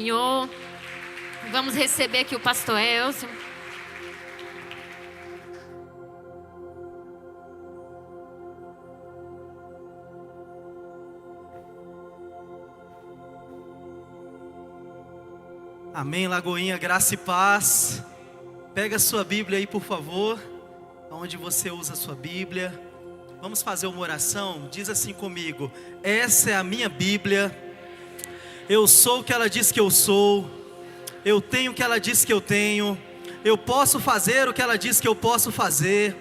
Senhor, vamos receber aqui o pastor Elcio. Amém, Lagoinha, graça e paz. Pega a sua Bíblia aí, por favor, onde você usa a sua Bíblia. Vamos fazer uma oração? Diz assim comigo: essa é a minha Bíblia. Eu sou o que ela diz que eu sou. Eu tenho o que ela diz que eu tenho. Eu posso fazer o que ela diz que eu posso fazer.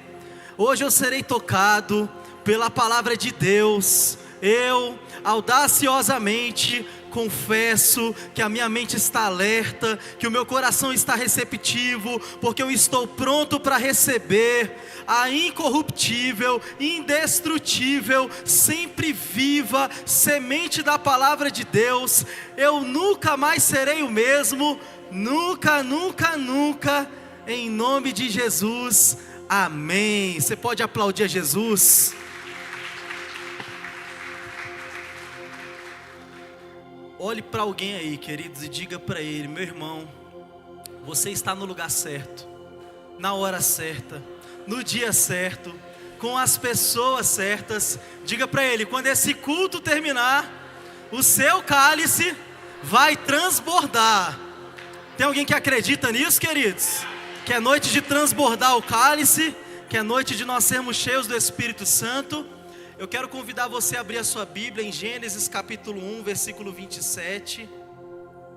Hoje eu serei tocado pela palavra de Deus. Eu, audaciosamente, confesso que a minha mente está alerta, que o meu coração está receptivo, porque eu estou pronto para receber a incorruptível, indestrutível, sempre viva semente da palavra de Deus. Eu nunca mais serei o mesmo, nunca, nunca, nunca, em nome de Jesus, amém. Você pode aplaudir a Jesus? Olhe para alguém aí, queridos, e diga para ele: meu irmão, você está no lugar certo, na hora certa, no dia certo, com as pessoas certas. Diga para ele: quando esse culto terminar, o seu cálice vai transbordar. Tem alguém que acredita nisso, queridos? Que é noite de transbordar o cálice, que é noite de nós sermos cheios do Espírito Santo. Eu quero convidar você a abrir a sua Bíblia em Gênesis capítulo 1, versículo 27.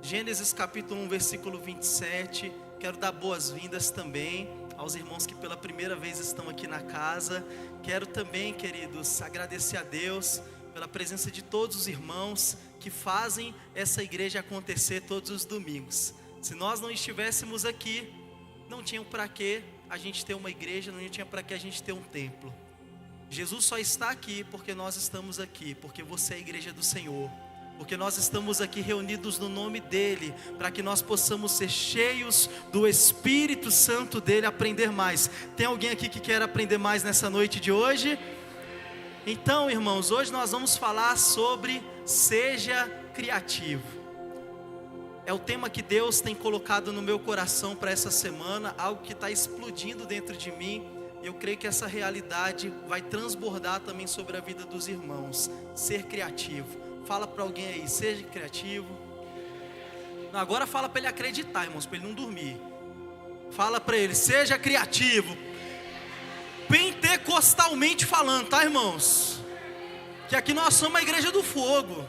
Gênesis capítulo 1, versículo 27. Quero dar boas-vindas também aos irmãos que pela primeira vez estão aqui na casa. Quero também, queridos, agradecer a Deus pela presença de todos os irmãos que fazem essa igreja acontecer todos os domingos. Se nós não estivéssemos aqui, não tinha para que a gente ter uma igreja, não tinha para que a gente ter um templo. Jesus só está aqui porque nós estamos aqui, porque você é a igreja do Senhor, porque nós estamos aqui reunidos no nome dEle, para que nós possamos ser cheios do Espírito Santo dEle, aprender mais. Tem alguém aqui que quer aprender mais nessa noite de hoje? Então, irmãos, hoje nós vamos falar sobre seja criativo. É o tema que Deus tem colocado no meu coração para essa semana, algo que está explodindo dentro de mim. Eu creio que essa realidade vai transbordar também sobre a vida dos irmãos. Ser criativo. Fala para alguém aí: seja criativo. Não, agora fala para ele acreditar, irmãos, para ele não dormir. Fala para ele: seja criativo. Pentecostalmente falando, tá, irmãos? Que aqui nós somos a igreja do fogo.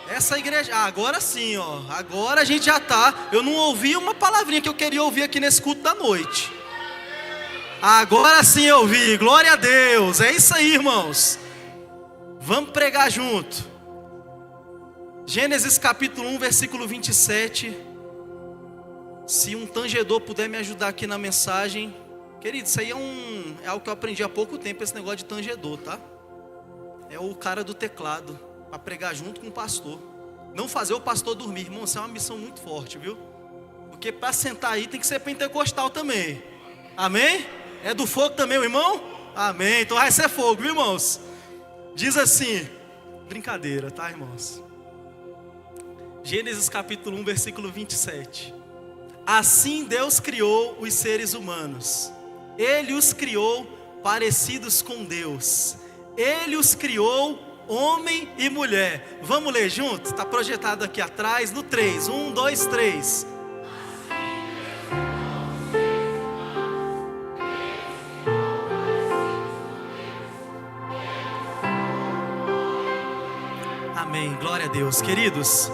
Essa igreja, agora sim, ó. Agora a gente já tá. Eu não ouvi uma palavrinha que eu queria ouvir aqui nesse culto da noite. Agora sim eu ouvi, glória a Deus. É isso aí, irmãos. Vamos pregar junto. Gênesis capítulo 1, versículo 27. Se um tangedor puder me ajudar aqui na mensagem. Querido, isso aí é algo que eu aprendi há pouco tempo, esse negócio de tangedor, tá? É o cara do teclado, para pregar junto com o pastor. Não fazer o pastor dormir, irmão, isso é uma missão muito forte, viu? Porque para sentar aí tem que ser pentecostal também. Amém? É do fogo também, o irmão? Amém. Então vai ser fogo, viu, irmãos? Diz assim, brincadeira, tá, irmãos? Gênesis capítulo 1, versículo 27. Assim Deus criou os seres humanos. Ele os criou parecidos com Deus. Ele os criou homem e mulher. Vamos ler junto? Está projetado aqui atrás no 3. 1, 2, 3. Amém, glória a Deus. Queridos,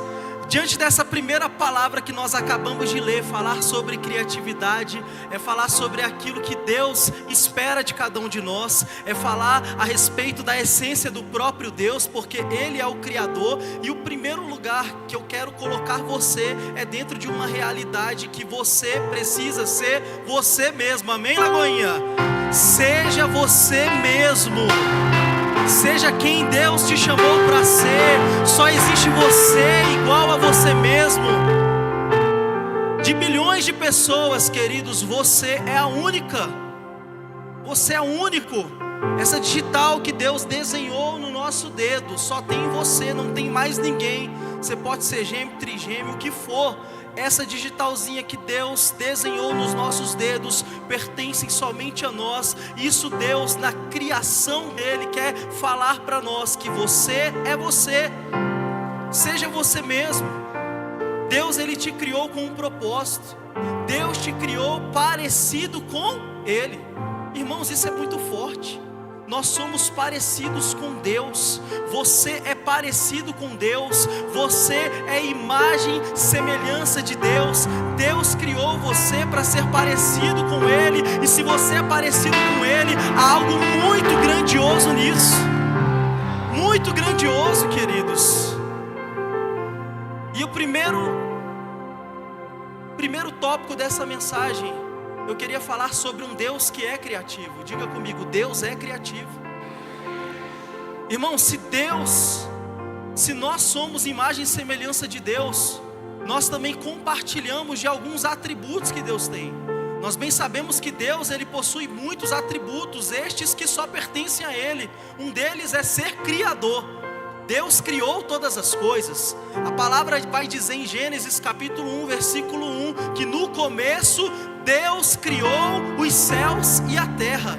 diante dessa primeira palavra que nós acabamos de ler, falar sobre criatividade, é falar sobre aquilo que Deus espera de cada um de nós, é falar a respeito da essência do próprio Deus, porque Ele é o Criador. E o primeiro lugar que eu quero colocar você é dentro de uma realidade que você precisa ser você mesmo. Amém, Lagoinha? Seja você mesmo. Seja quem Deus te chamou para ser. Só existe você igual a você mesmo. De bilhões de pessoas, queridos, você é a única. Você é único. Essa digital que Deus desenhou no nosso dedo, só tem você, não tem mais ninguém. você pode ser gêmeo, trigêmeo, o que for. Essa digitalzinha que Deus desenhou nos nossos dedos pertence somente a nós. Isso Deus, na criação dele, quer falar para nós que você é você. Seja você mesmo. Deus, ele te criou com um propósito. Deus te criou parecido com ele. Irmãos, isso é muito forte. Nós somos parecidos com Deus. Você é parecido com Deus. Você é imagem, semelhança de Deus. Deus criou você para ser parecido com Ele. E se você é parecido com Ele, há algo muito grandioso nisso. Muito grandioso, queridos. E o primeiro tópico dessa mensagem, eu queria falar sobre um Deus que é criativo. Diga comigo, Deus é criativo. Irmão, se nós somos imagem e semelhança de Deus, nós também compartilhamos de alguns atributos que Deus tem. Nós bem sabemos que Deus, ele possui muitos atributos, estes que só pertencem a Ele. Um deles é ser criador. Deus criou todas as coisas. A palavra vai dizer em Gênesis capítulo 1, versículo 1, que no começo Deus criou os céus e a terra.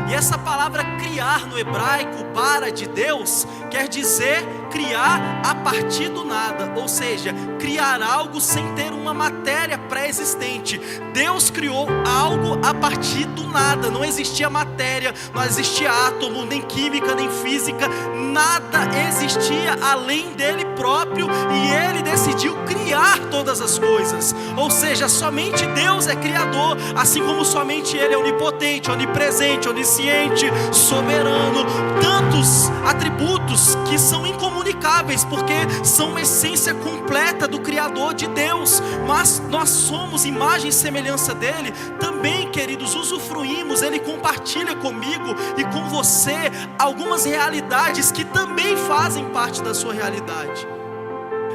E essa palavra criar no hebraico, bara de Deus, quer dizer criar a partir do nada. Ou seja, criar algo sem ter uma matéria pré-existente. Deus criou algo a partir do nada. Não existia matéria, não existia átomo, nem química, nem física. Nada existia além dele próprio. E ele decidiu criar todas as coisas. Ou seja, somente Deus é criador. Assim como somente ele é onipotente, onipresente, onisciente, soberano. Tantos atributos que são incomunicáveis, porque são uma essência completa do Criador de Deus. Mas nós somos imagem e semelhança dele. Também, queridos, usufruímos. Ele compartilha comigo e com você algumas realidades que também fazem parte da sua realidade.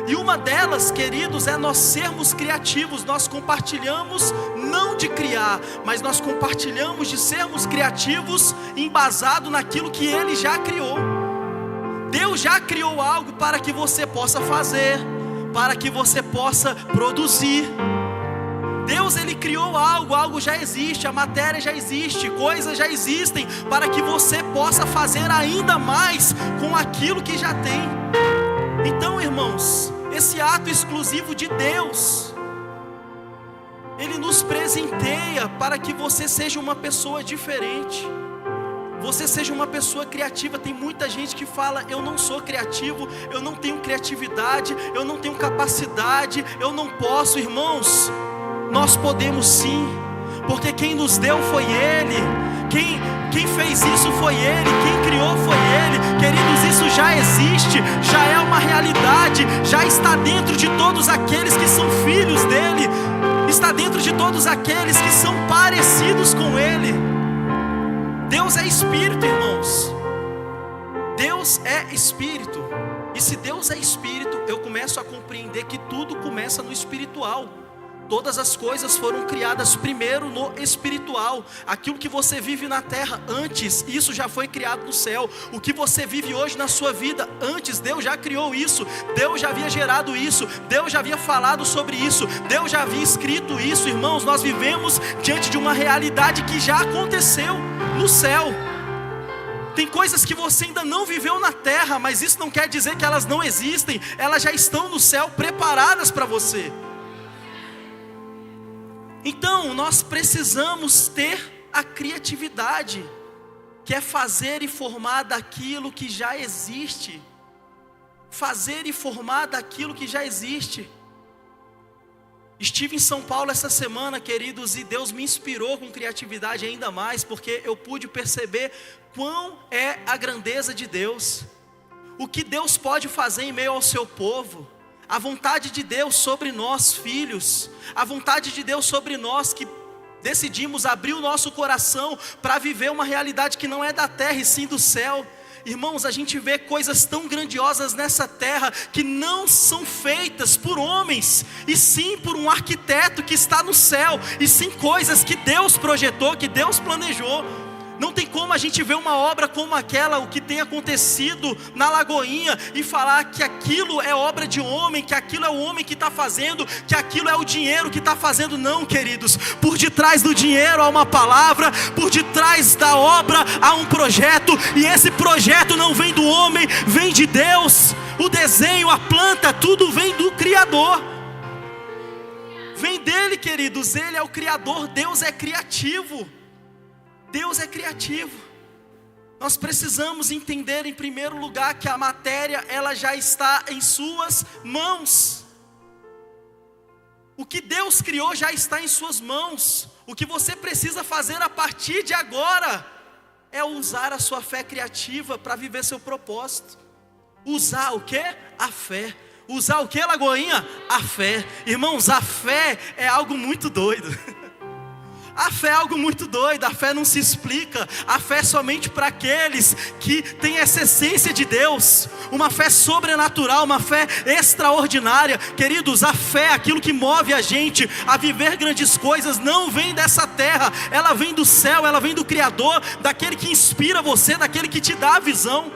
E uma delas, queridos, é nós sermos criativos. Nós compartilhamos não de criar, mas nós compartilhamos de sermos criativos embasado naquilo que Ele já criou. Deus já criou algo para que você possa fazer, para que você possa produzir. Deus, ele criou algo já existe, a matéria já existe, coisas já existem, para que você possa fazer ainda mais com aquilo que já tem. Então, irmãos, esse ato exclusivo de Deus, ele nos presenteia para que você seja uma pessoa diferente. Você seja uma pessoa criativa. Tem muita gente que fala: eu não sou criativo, eu não tenho criatividade, eu não tenho capacidade, eu não posso. Irmãos, nós podemos sim, porque quem nos deu foi Ele. Quem fez isso foi Ele, quem criou foi Ele. Queridos, isso já existe, já é uma realidade, já está dentro de todos aqueles que são filhos dEle, está dentro de todos aqueles que são parecidos com Ele. Deus é Espírito, irmãos. Deus é Espírito. E se Deus é Espírito, eu começo a compreender que tudo começa no espiritual. Todas as coisas foram criadas primeiro no espiritual. Aquilo que você vive na terra antes, isso já foi criado no céu. O que você vive hoje na sua vida, antes, Deus já criou isso. Deus já havia gerado isso. Deus já havia falado sobre isso. Deus já havia escrito isso. Irmãos, nós vivemos diante de uma realidade que já aconteceu no céu. Tem coisas que você ainda não viveu na terra, mas isso não quer dizer que elas não existem. Elas já estão no céu, preparadas para você. Então, nós precisamos ter a criatividade, que é fazer e formar daquilo que já existe. Fazer e formar daquilo que já existe. Estive em São Paulo essa semana, queridos, e Deus me inspirou com criatividade ainda mais, porque eu pude perceber quão é a grandeza de Deus. O que Deus pode fazer em meio ao seu povo. A vontade de Deus sobre nós, filhos. A vontade de Deus sobre nós que decidimos abrir o nosso coração para viver uma realidade que não é da terra e sim do céu. Irmãos, a gente vê coisas tão grandiosas nessa terra que não são feitas por homens, e sim por um arquiteto que está no céu, e sim coisas que Deus projetou, que Deus planejou. Não tem como a gente ver uma obra como aquela, o que tem acontecido na Lagoinha, e falar que aquilo é obra de homem, que aquilo é o homem que está fazendo, que aquilo é o dinheiro que está fazendo. Não, queridos, por detrás do dinheiro há uma palavra, por detrás da obra há um projeto, e esse projeto não vem do homem, vem de Deus. O desenho, a planta, tudo vem do Criador, vem dele, queridos. Ele é o Criador, Deus é criativo. Deus é criativo. Nós precisamos entender em primeiro lugar que a matéria, ela já está em suas mãos. O que Deus criou já está em suas mãos. O que você precisa fazer a partir de agora é usar a sua fé criativa para viver seu propósito. Usar o quê? A fé. Usar o quê, Lagoinha? A fé. Irmãos, a fé é algo muito doido. A fé é algo muito doido, a fé não se explica. A fé é somente para aqueles que têm essa essência de Deus. Uma fé sobrenatural, uma fé extraordinária. Queridos, a fé, aquilo que move a gente a viver grandes coisas, não vem dessa terra. Ela vem do céu, ela vem do Criador, daquele que inspira você, daquele que te dá a visão.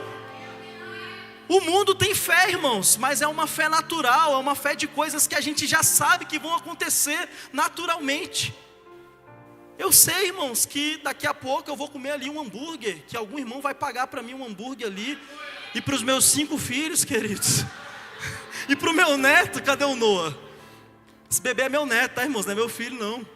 O mundo tem fé, irmãos, mas é uma fé natural, é uma fé de coisas que a gente já sabe que vão acontecer naturalmente. Eu sei, irmãos, que daqui a pouco eu vou comer ali um hambúrguer, que algum irmão vai pagar para mim um hambúrguer ali, e para os meus 5 filhos, queridos, e para o meu neto. Cadê o Noah? Esse bebê é meu neto, tá, irmãos? Não é meu filho, não.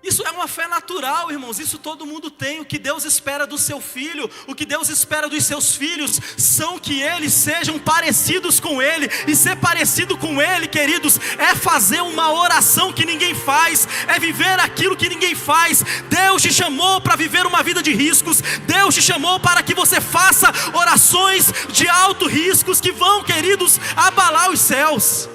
Isso é uma fé natural, irmãos, isso todo mundo tem. O que Deus espera do seu filho, o que Deus espera dos seus filhos, são que eles sejam parecidos com Ele. E ser parecido com Ele, queridos, é fazer uma oração que ninguém faz, é viver aquilo que ninguém faz. Deus te chamou para viver uma vida de riscos, Deus te chamou para que você faça orações de alto riscos, que vão, queridos, abalar os céus.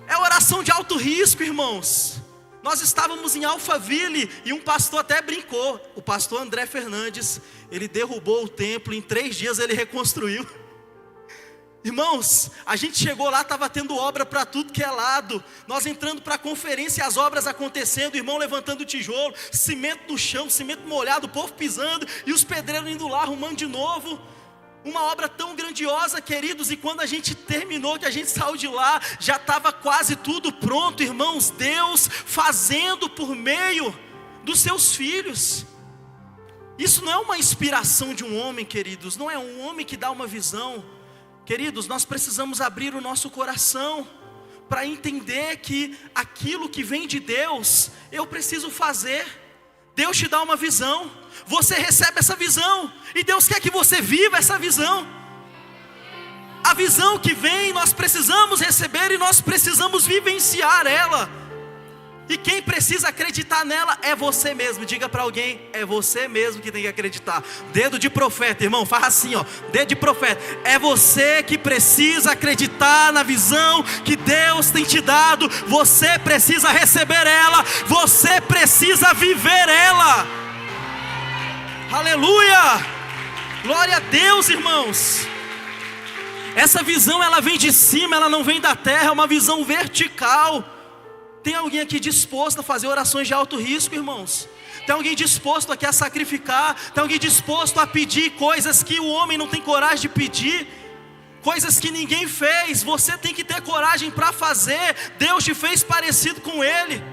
É oração de alto risco, irmãos. Nós estávamos em Alphaville e um pastor até brincou. O pastor André Fernandes, ele derrubou o templo, em 3 dias ele reconstruiu. Irmãos, a gente chegou lá, estava tendo obra para tudo que é lado. Nós entrando para a conferência, as obras acontecendo, o irmão levantando tijolo, cimento no chão, cimento molhado, o povo pisando, e os pedreiros indo lá arrumando de novo. Uma obra tão grandiosa, queridos, e quando a gente terminou, que a gente saiu de lá, já estava quase tudo pronto, irmãos. Deus fazendo por meio dos seus filhos. Isso não é uma inspiração de um homem, queridos, não é um homem que dá uma visão. Queridos, nós precisamos abrir o nosso coração para entender que aquilo que vem de Deus, eu preciso fazer. Deus te dá uma visão, você recebe essa visão, e Deus quer que você viva essa visão. A visão que vem, nós precisamos receber e nós precisamos vivenciar ela. E quem precisa acreditar nela é você mesmo. Diga para alguém, é você mesmo que tem que acreditar. Dedo de profeta, irmão, faz assim, ó, dedo de profeta. É você que precisa acreditar na visão que Deus tem te dado. Você precisa receber ela, você precisa viver ela. Aleluia, glória a Deus, irmãos. Essa visão, ela vem de cima, ela não vem da terra, é uma visão vertical. Tem alguém aqui disposto a fazer orações de alto risco, irmãos? Tem alguém disposto aqui a sacrificar? Tem alguém disposto a pedir coisas que o homem não tem coragem de pedir? Coisas que ninguém fez, você tem que ter coragem para fazer. Deus te fez parecido com Ele.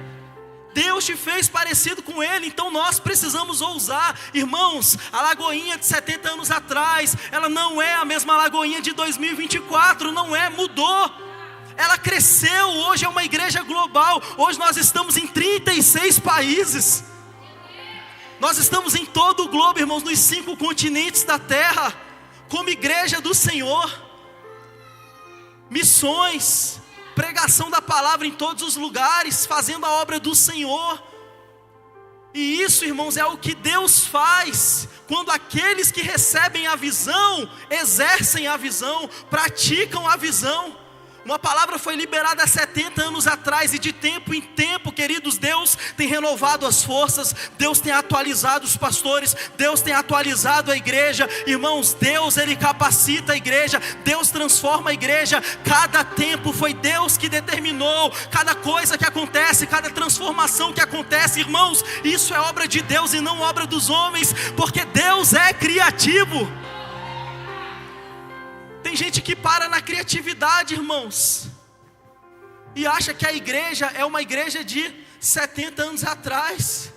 Deus te fez parecido com Ele, então nós precisamos ousar. Irmãos, a Lagoinha de 70 anos atrás, ela não é a mesma Lagoinha de 2024, não é, mudou. Ela cresceu, hoje é uma igreja global. Hoje nós estamos em 36 países. Nós estamos em todo o globo, irmãos, nos 5 continentes da terra, como igreja do Senhor. Missões, pregação da palavra em todos os lugares, fazendo a obra do Senhor. E isso, irmãos, é o que Deus faz quando aqueles que recebem a visão, exercem a visão, praticam a visão. Uma palavra foi liberada há 70 anos atrás, e de tempo em tempo, queridos, Deus tem renovado as forças, Deus tem atualizado os pastores, Deus tem atualizado a igreja. Irmãos, Deus, Ele capacita a igreja, Deus transforma a igreja. Cada tempo foi Deus que determinou, cada coisa que acontece, cada transformação que acontece, irmãos, isso é obra de Deus e não obra dos homens, porque Deus é criativo. Tem gente que para na criatividade, irmãos, e acha que a igreja é uma igreja de 70 anos atrás.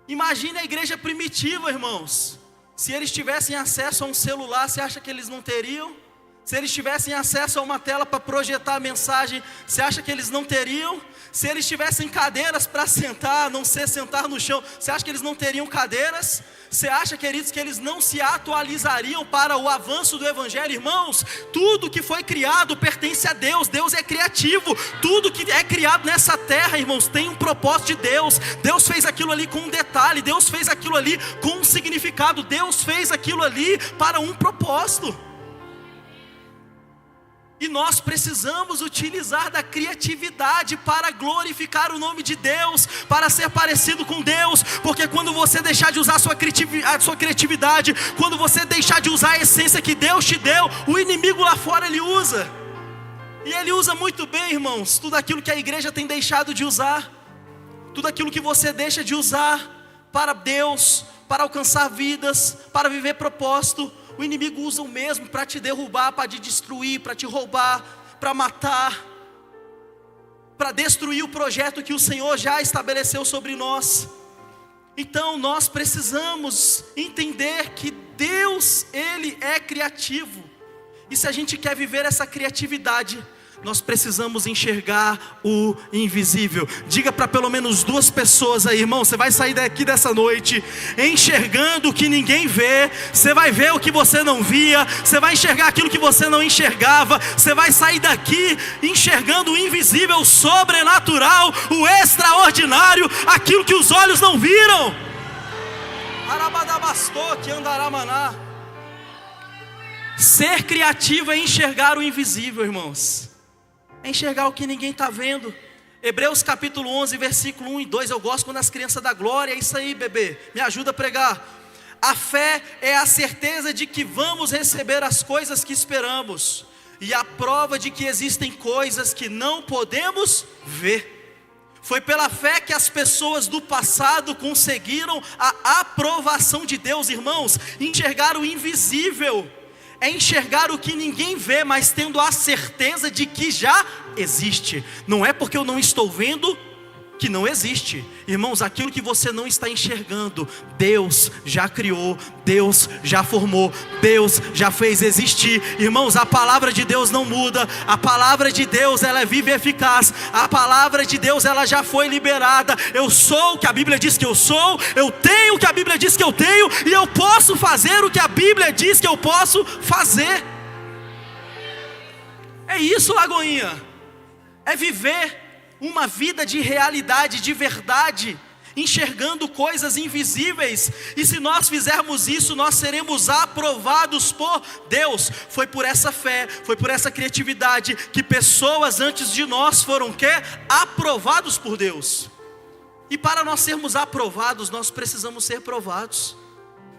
Imagine a igreja primitiva, irmãos. Se eles tivessem acesso a um celular, você acha que eles não teriam? Se eles tivessem acesso a uma tela para projetar a mensagem, você acha que eles não teriam? Se eles tivessem cadeiras para sentar, não ser sentar no chão, você acha que eles não teriam cadeiras? Você acha, queridos, que eles não se atualizariam para o avanço do evangelho? Irmãos, tudo que foi criado pertence a Deus. Deus é criativo. Tudo que é criado nessa terra, irmãos, tem um propósito de Deus. Deus fez aquilo ali com um detalhe, Deus fez aquilo ali com um significado, Deus fez aquilo ali para um propósito. E nós precisamos utilizar da criatividade para glorificar o nome de Deus, para ser parecido com Deus, porque quando você deixar de usar a sua criatividade, quando você deixar de usar a essência que Deus te deu, o inimigo lá fora ele usa, e ele usa muito bem, irmãos, tudo aquilo que a igreja tem deixado de usar, tudo aquilo que você deixa de usar para Deus, para alcançar vidas, para viver propósito. O inimigo usa o mesmo para te derrubar, para te destruir, para te roubar, para matar, para destruir o projeto que o Senhor já estabeleceu sobre nós. Então nós precisamos entender que Deus, Ele é criativo. E se a gente quer viver essa criatividade, nós precisamos enxergar o invisível. Diga para pelo menos 2 pessoas aí, irmão, você vai sair daqui dessa noite enxergando o que ninguém vê. Você vai ver o que você não via, você vai enxergar aquilo que você não enxergava. Você vai sair daqui enxergando o invisível, o sobrenatural, o extraordinário, aquilo que os olhos não viram. Arabadabastou que andaramaná. Ser criativo é enxergar o invisível, irmãos. É enxergar o que ninguém está vendo. Hebreus capítulo 11, versículo 1 e 2. Eu gosto quando as crianças dão glória. É isso aí, bebê, me ajuda a pregar. A fé é a certeza de que vamos receber as coisas que esperamos, e a prova de que existem coisas que não podemos ver. Foi pela fé que as pessoas do passado conseguiram a aprovação de Deus, irmãos. Enxergar o invisível é enxergar o que ninguém vê, mas tendo a certeza de que já existe. Não é porque eu não estou vendo que não existe. Irmãos, aquilo que você não está enxergando, Deus já criou, Deus já formou, Deus já fez existir. Irmãos, a palavra de Deus não muda. A palavra de Deus, ela é viva e eficaz. A palavra de Deus, ela já foi liberada. Eu sou o que a Bíblia diz que eu sou, eu tenho o que a Bíblia diz que eu tenho, e eu posso fazer o que a Bíblia diz que eu posso fazer. É isso, Lagoinha. É viver uma vida de realidade, de verdade, enxergando coisas invisíveis. E se nós fizermos isso, nós seremos aprovados por Deus. Foi por essa fé, foi por essa criatividade que pessoas antes de nós foram aprovados por Deus. E para nós sermos aprovados, nós precisamos ser provados.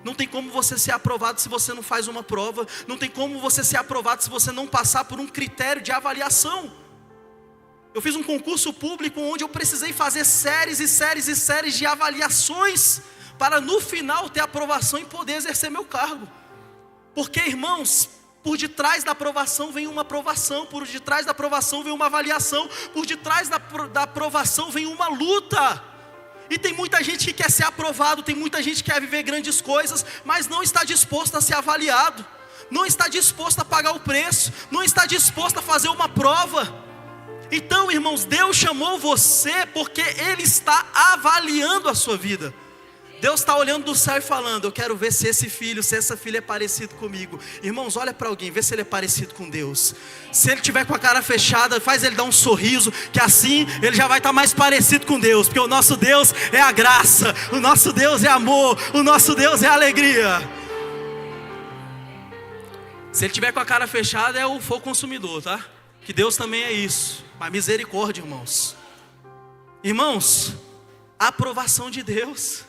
Não tem como você ser aprovado se você não faz uma prova. Não tem como você ser aprovado se você não passar por um critério de avaliação. Eu fiz um concurso público onde eu precisei fazer séries e séries e séries de avaliações para no final ter aprovação e poder exercer meu cargo. Porque, irmãos, por detrás da aprovação vem uma aprovação, por detrás da aprovação vem uma avaliação, por detrás da aprovação vem uma luta. E tem muita gente que quer ser aprovado, tem muita gente que quer viver grandes coisas, mas não está disposto a ser avaliado, não está disposto a pagar o preço, não está disposto a fazer uma prova. Então, irmãos, Deus chamou você porque Ele está avaliando a sua vida. Deus está olhando do céu e falando: eu quero ver se esse filho, se essa filha é parecido comigo. Irmãos, olha para alguém, vê se ele é parecido com Deus. Se ele tiver com a cara fechada, faz ele dar um sorriso, que assim ele já vai estar mais parecido com Deus. Porque o nosso Deus é a graça, o nosso Deus é amor, o nosso Deus é alegria. Se ele tiver com a cara fechada, é o fogo consumidor, tá? Que Deus também é isso, mas misericórdia, irmãos. Irmãos, a aprovação de Deus.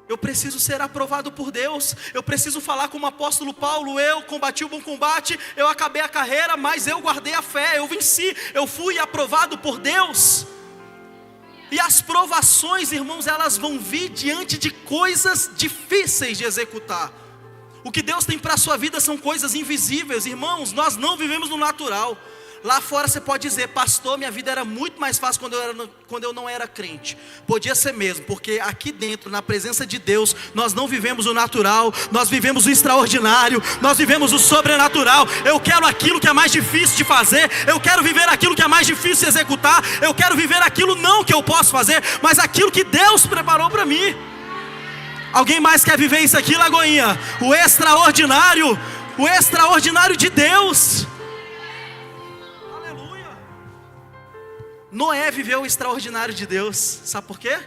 Eu preciso ser aprovado por Deus. Eu preciso falar como o apóstolo Paulo: eu combati o bom combate, eu acabei a carreira, mas eu guardei a fé, eu venci, eu fui aprovado por Deus. E as provações, irmãos, elas vão vir diante de coisas difíceis de executar. O que Deus tem para a sua vida são coisas invisíveis, irmãos. Nós não vivemos no natural. Lá fora você pode dizer: pastor, minha vida era muito mais fácil quando eu não era crente. Podia ser mesmo, porque aqui dentro, na presença de Deus, nós não vivemos o natural, nós vivemos o extraordinário, nós vivemos o sobrenatural. Eu quero aquilo que é mais difícil de fazer, eu quero viver aquilo que é mais difícil de executar, eu quero viver aquilo não que eu posso fazer, mas aquilo que Deus preparou para mim. Alguém mais quer viver isso aqui, Lagoinha? O extraordinário de Deus. Noé viveu o extraordinário de Deus, sabe por quê?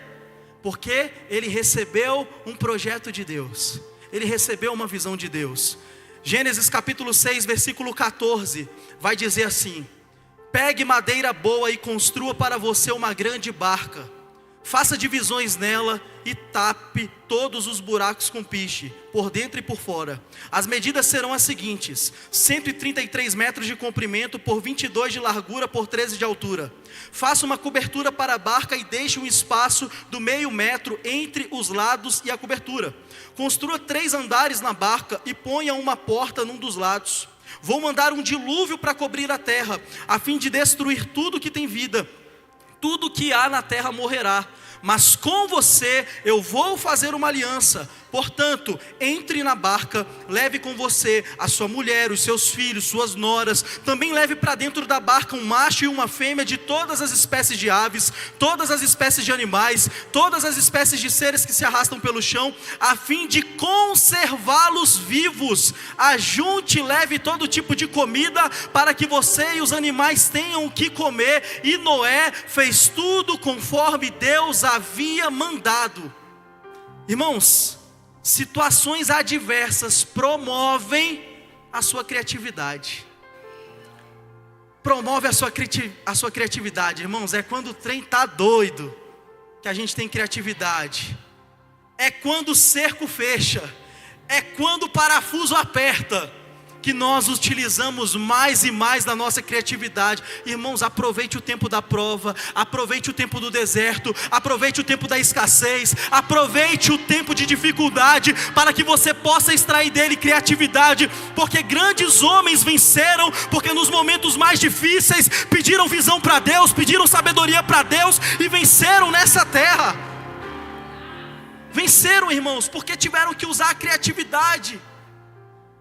Porque ele recebeu um projeto de Deus, ele recebeu uma visão de Deus. Gênesis capítulo 6, versículo 14, vai dizer assim: pegue madeira boa e construa para você uma grande barca, faça divisões nela e tape todos os buracos com piche, por dentro e por fora. As medidas serão as seguintes: 133 metros de comprimento, por 22 de largura, por 13 de altura. Faça uma cobertura para a barca e deixe um espaço do meio metro entre os lados e a cobertura. Construa 3 andares na barca e ponha uma porta num dos lados. Vou mandar um dilúvio para cobrir a terra, a fim de destruir tudo que tem vida. Tudo que há na terra morrerá, mas com você eu vou fazer uma aliança. Portanto, entre na barca, leve com você a sua mulher, os seus filhos, suas noras. Também leve para dentro da barca um macho e uma fêmea de todas as espécies de aves, todas as espécies de animais, todas as espécies de seres que se arrastam pelo chão, a fim de conservá-los vivos. Ajunte e leve todo tipo de comida para que você e os animais tenham o que comer. E Noé fez tudo conforme Deus havia mandado. Irmãos, situações adversas promovem a sua criatividade. Promove a sua criatividade, irmãos. É quando o trem está doido que a gente tem criatividade. É quando o cerco fecha. É quando o parafuso aperta que nós utilizamos mais e mais da nossa criatividade. Irmãos, aproveite o tempo da prova, aproveite o tempo do deserto, aproveite o tempo da escassez, aproveite o tempo de dificuldade, para que você possa extrair dele criatividade, porque grandes homens venceram, porque nos momentos mais difíceis pediram visão para Deus, pediram sabedoria para Deus e venceram nessa terra. Venceram, irmãos, porque tiveram que usar a criatividade,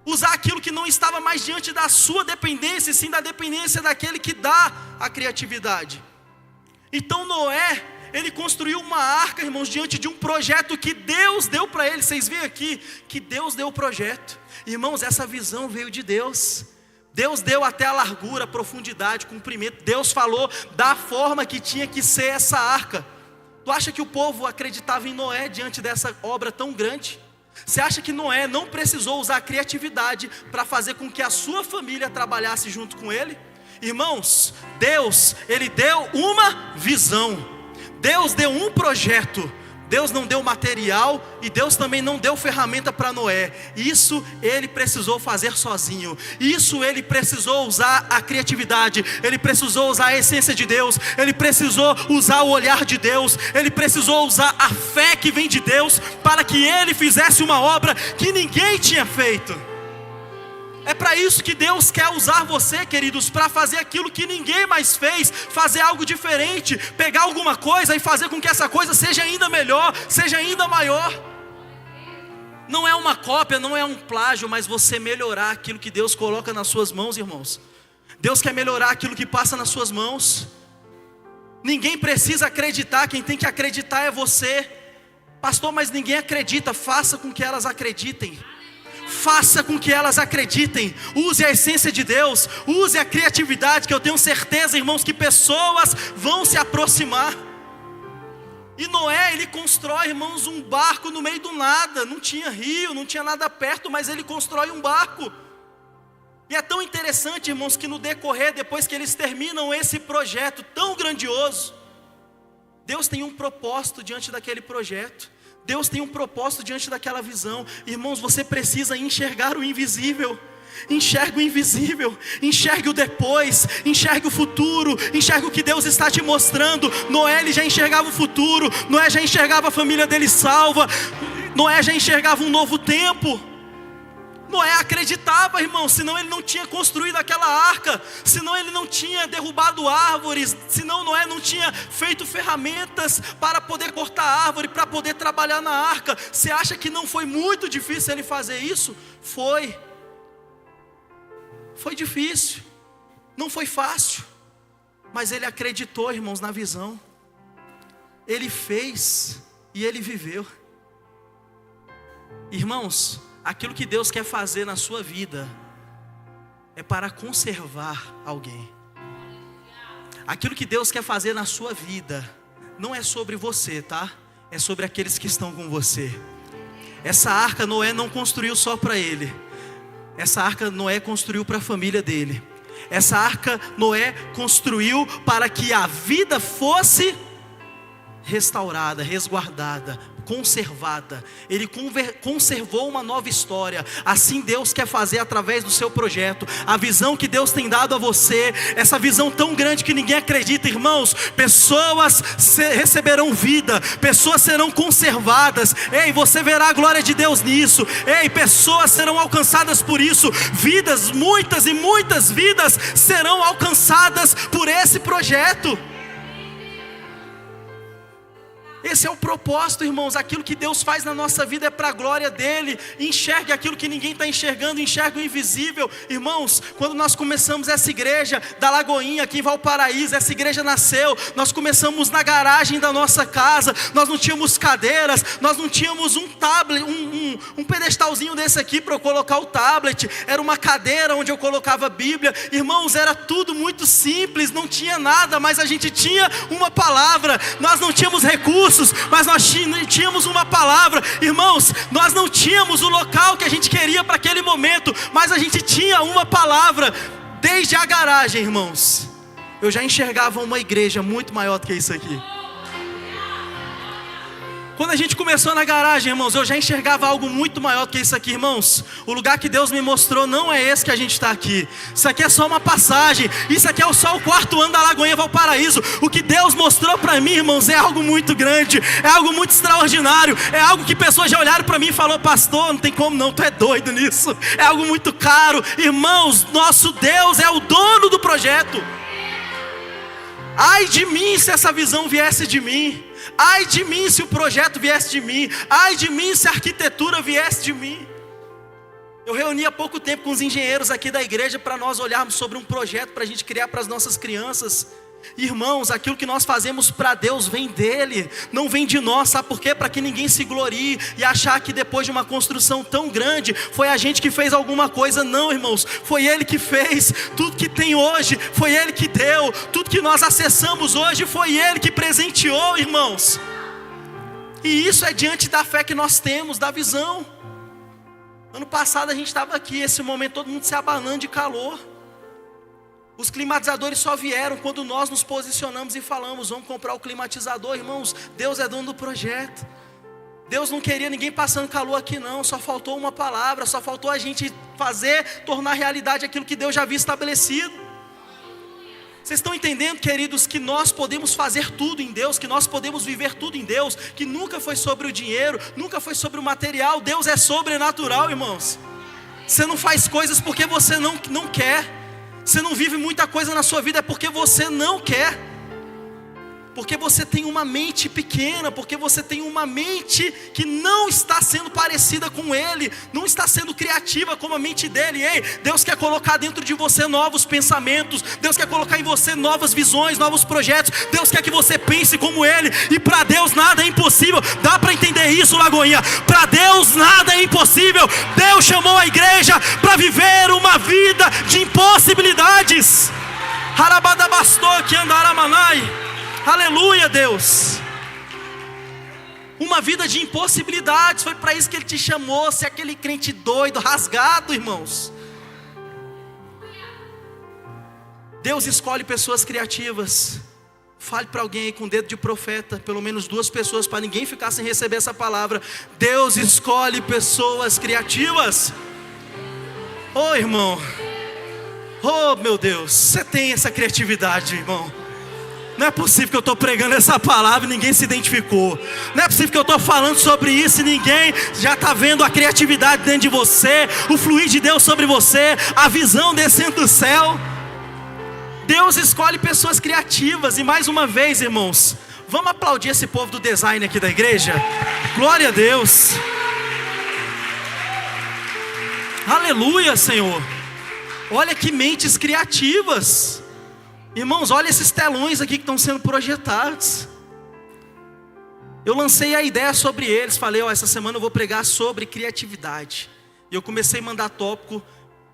usar aquilo que não estava mais diante da sua dependência, e sim da dependência daquele que dá a criatividade. Então Noé, ele construiu uma arca, irmãos, diante de um projeto que Deus deu para ele. Vocês veem aqui que Deus deu o projeto. Irmãos, essa visão veio de Deus. Deus deu até a largura, a profundidade, o comprimento. Deus falou da forma que tinha que ser essa arca. Tu acha que o povo acreditava em Noé diante dessa obra tão grande? Você acha que Noé não precisou usar a criatividade para fazer com que a sua família trabalhasse junto com ele? Irmãos, Deus, ele deu uma visão, Deus deu um projeto. Deus não deu material e Deus também não deu ferramenta para Noé. Isso ele precisou fazer sozinho. Isso ele precisou usar a criatividade. Ele precisou usar a essência de Deus. Ele precisou usar o olhar de Deus. Ele precisou usar a fé que vem de Deus para que ele fizesse uma obra que ninguém tinha feito. É para isso que Deus quer usar você, queridos, para fazer aquilo que ninguém mais fez, fazer algo diferente, pegar alguma coisa e fazer com que essa coisa seja ainda melhor, seja ainda maior. Não é uma cópia, não é um plágio, mas você melhorar aquilo que Deus coloca nas suas mãos, irmãos. Deus quer melhorar aquilo que passa nas suas mãos. Ninguém precisa acreditar, quem tem que acreditar é você. Pastor, mas ninguém acredita. Faça com que elas acreditem. Faça com que elas acreditem. Use a essência de Deus, use a criatividade, que eu tenho certeza, irmãos, que pessoas vão se aproximar. E Noé, ele constrói, irmãos, um barco no meio do nada. Não tinha rio, não tinha nada perto, mas ele constrói um barco. E é tão interessante, irmãos, que no decorrer, depois que eles terminam esse projeto tão grandioso, Deus tem um propósito diante daquele projeto. Deus tem um propósito diante daquela visão. Irmãos, você precisa enxergar o invisível. Enxergue o invisível, enxergue o depois, enxergue o futuro, enxergue o que Deus está te mostrando. Noé, ele já enxergava o futuro. Noé já enxergava a família dele salva. Noé já enxergava um novo tempo. Noé acreditava, irmão, senão ele não tinha construído aquela arca, senão ele não tinha derrubado árvores, senão Noé não tinha feito ferramentas para poder cortar árvore, para poder trabalhar na arca. Você acha que não foi muito difícil ele fazer isso? Foi difícil, não foi fácil, mas ele acreditou, irmãos, na visão. Ele fez e ele viveu. Irmãos, aquilo que Deus quer fazer na sua vida é para conservar alguém. Aquilo que Deus quer fazer na sua vida não é sobre você, tá? É sobre aqueles que estão com você. Essa arca Noé não construiu só para ele. Essa arca Noé construiu para a família dele. Essa arca Noé construiu para que a vida fosse restaurada, resguardada, conservada. Ele conservou uma nova história. Assim Deus quer fazer através do seu projeto. A visão que Deus tem dado a você, essa visão tão grande que ninguém acredita, irmãos. Pessoas receberão vida, pessoas serão conservadas. Ei, você verá a glória de Deus nisso. Ei, pessoas serão alcançadas por isso. Vidas, muitas e muitas vidas serão alcançadas por esse projeto. Esse é o propósito, irmãos. Aquilo que Deus faz na nossa vida é para a glória dele. Enxergue aquilo que ninguém está enxergando, enxergue o invisível. Irmãos, quando nós começamos essa igreja da Lagoinha aqui em Valparaíso, essa igreja nasceu, nós começamos na garagem da nossa casa. Nós não tínhamos cadeiras, nós não tínhamos um tablet, um pedestalzinho desse aqui para eu colocar o tablet. Era uma cadeira onde eu colocava a Bíblia. Irmãos, era tudo muito simples, não tinha nada, mas a gente tinha uma palavra. Nós não tínhamos recursos, mas nós tínhamos uma palavra. Irmãos, nós não tínhamos o local que a gente queria para aquele momento, mas a gente tinha uma palavra. Desde a garagem, irmãos, eu já enxergava uma igreja muito maior do que isso aqui. Quando a gente começou na garagem, irmãos, eu já enxergava algo muito maior do que isso aqui, irmãos. O lugar que Deus me mostrou não é esse que a gente está aqui. Isso aqui é só uma passagem. Isso aqui é só o 4º ano da Lagoinha Valparaíso. O que Deus mostrou para mim, irmãos, é algo muito grande. É algo muito extraordinário. É algo que pessoas já olharam para mim e falaram: pastor, não tem como não, tu é doido nisso. É algo muito caro. Irmãos, nosso Deus é o dono do projeto. Ai de mim se essa visão viesse de mim. Ai de mim se o projeto viesse de mim. Ai de mim se a arquitetura viesse de mim. Eu reuni há pouco tempo com os engenheiros aqui da igreja para nós olharmos sobre um projeto para a gente criar para as nossas crianças. Irmãos, aquilo que nós fazemos para Deus vem dele, não vem de nós. Sabe por quê? Para que ninguém se glorie e achar que depois de uma construção tão grande foi a gente que fez alguma coisa. Não, irmãos, foi ele que fez. Tudo que tem hoje foi ele que deu. Tudo que nós acessamos hoje foi ele que presenteou, irmãos. E isso é diante da fé que nós temos, da visão. Ano passado a gente estava aqui, esse momento todo mundo se abanando de calor. Os climatizadores só vieram quando nós nos posicionamos e falamos: vamos comprar o climatizador. Irmãos, Deus é dono do projeto. Deus não queria ninguém passando calor aqui não. Só faltou uma palavra, só faltou a gente tornar realidade aquilo que Deus já havia estabelecido. Vocês estão entendendo, queridos, que nós podemos fazer tudo em Deus, que nós podemos viver tudo em Deus, que nunca foi sobre o dinheiro, nunca foi sobre o material. Deus é sobrenatural, irmãos. Você não faz coisas porque você não quer. Você não vive muita coisa na sua vida é porque você não quer. Porque você tem uma mente pequena, porque você tem uma mente que não está sendo parecida com Ele, não está sendo criativa como a mente dele. Ei, Deus quer colocar dentro de você novos pensamentos, Deus quer colocar em você novas visões, novos projetos. Deus quer que você pense como Ele, e para Deus nada é impossível. Dá para entender isso, Lagoinha? Para Deus nada é impossível. Deus chamou a igreja para viver uma vida de impossibilidades. Harabadabastou que andaramanai. Aleluia, Deus. Uma vida de impossibilidades. Foi para isso que Ele te chamou. Se é aquele crente doido, rasgado, irmãos. Deus escolhe pessoas criativas. Fale para alguém aí com dedo de profeta, pelo menos 2 pessoas, para ninguém ficar sem receber essa palavra. Deus escolhe pessoas criativas. Oh, irmão. Oh, meu Deus, você tem essa criatividade, irmão. Não é possível que eu estou pregando essa palavra e ninguém se identificou. Não é possível que eu estou falando sobre isso e ninguém já está vendo a criatividade dentro de você, o fluir de Deus sobre você, a visão descendo do céu. Deus escolhe pessoas criativas. E mais uma vez, irmãos, vamos aplaudir esse povo do design aqui da igreja. Glória a Deus. Aleluia, Senhor. Olha que mentes criativas. Irmãos, olha esses telões aqui que estão sendo projetados. Eu lancei a ideia sobre eles. Falei, essa semana eu vou pregar sobre criatividade. E eu comecei a mandar tópico.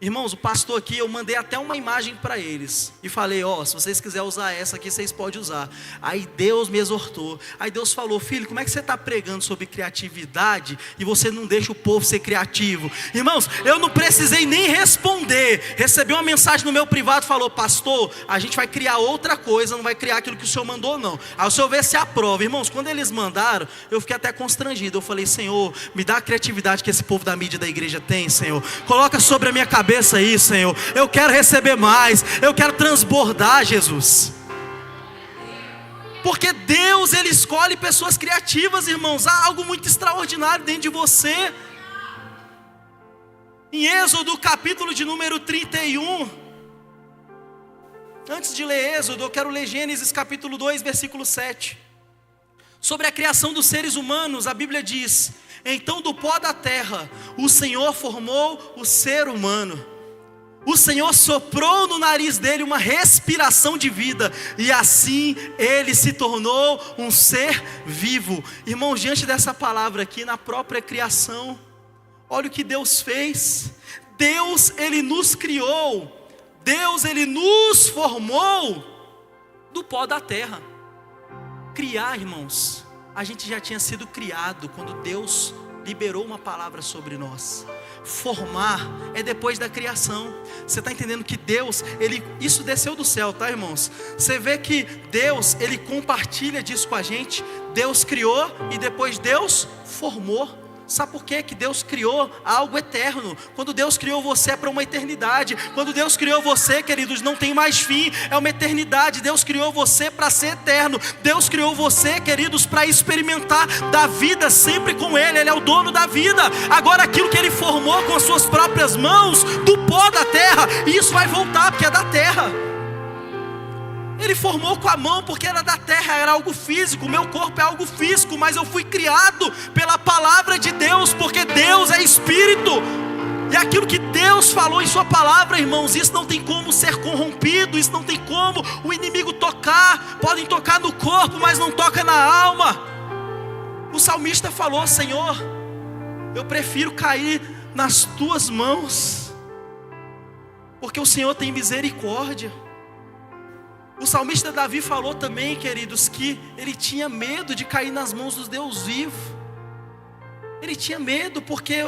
Irmãos, o pastor aqui, eu mandei até uma imagem para eles. E falei, se vocês quiserem usar essa aqui, vocês podem usar. Aí Deus me exortou. Aí Deus falou, filho, como é que você está pregando sobre criatividade e você não deixa o povo ser criativo? Irmãos, eu não precisei nem responder. Recebi uma mensagem no meu privado, falou, pastor, a gente vai criar outra coisa, não vai criar aquilo que o senhor mandou não. Aí o senhor vê se aprova. Irmãos, quando eles mandaram, eu fiquei até constrangido. Eu falei, Senhor, me dá a criatividade que esse povo da mídia da igreja tem, Senhor. Coloca sobre a minha cabeça aí, Senhor. Eu quero receber mais. Eu quero transbordar, Jesus. Porque Deus, Ele escolhe pessoas criativas, irmãos. Há algo muito extraordinário dentro de você. Em Êxodo, capítulo de número 31. Antes de ler Êxodo, eu quero ler Gênesis, capítulo 2, versículo 7. Sobre a criação dos seres humanos, a Bíblia diz: então do pó da terra o Senhor formou o ser humano. O Senhor soprou no nariz dele uma respiração de vida, e assim ele se tornou um ser vivo. Irmão, diante dessa palavra aqui, na própria criação, olha o que Deus fez. Deus, Ele nos criou. Deus, Ele nos formou do pó da terra. Criar, irmãos, a gente já tinha sido criado quando Deus liberou uma palavra sobre nós. Formar é depois da criação. Você está entendendo que Deus, isso desceu do céu, tá, irmãos? Você vê que Deus, Ele compartilha disso com a gente. Deus criou e depois Deus formou. Sabe por quê? Que Deus criou algo eterno. Quando Deus criou você é para uma eternidade. Quando Deus criou você, queridos, não tem mais fim, é uma eternidade. Deus criou você para ser eterno. Deus criou você, queridos, para experimentar da vida sempre com Ele. Ele é o dono da vida. Agora aquilo que Ele formou com as suas próprias mãos, do pó da terra, isso vai voltar porque é da terra. Ele formou com a mão porque era da terra, era algo físico. O meu corpo é algo físico, mas eu fui criado pela palavra de Deus, porque Deus é Espírito. E aquilo que Deus falou em sua palavra, irmãos, isso não tem como ser corrompido, isso não tem como o inimigo tocar. Podem tocar no corpo, mas não toca na alma. O salmista falou: Senhor, eu prefiro cair nas tuas mãos, porque o Senhor tem misericórdia. O salmista Davi falou também, queridos, que ele tinha medo de cair nas mãos do Deus vivo. Ele tinha medo porque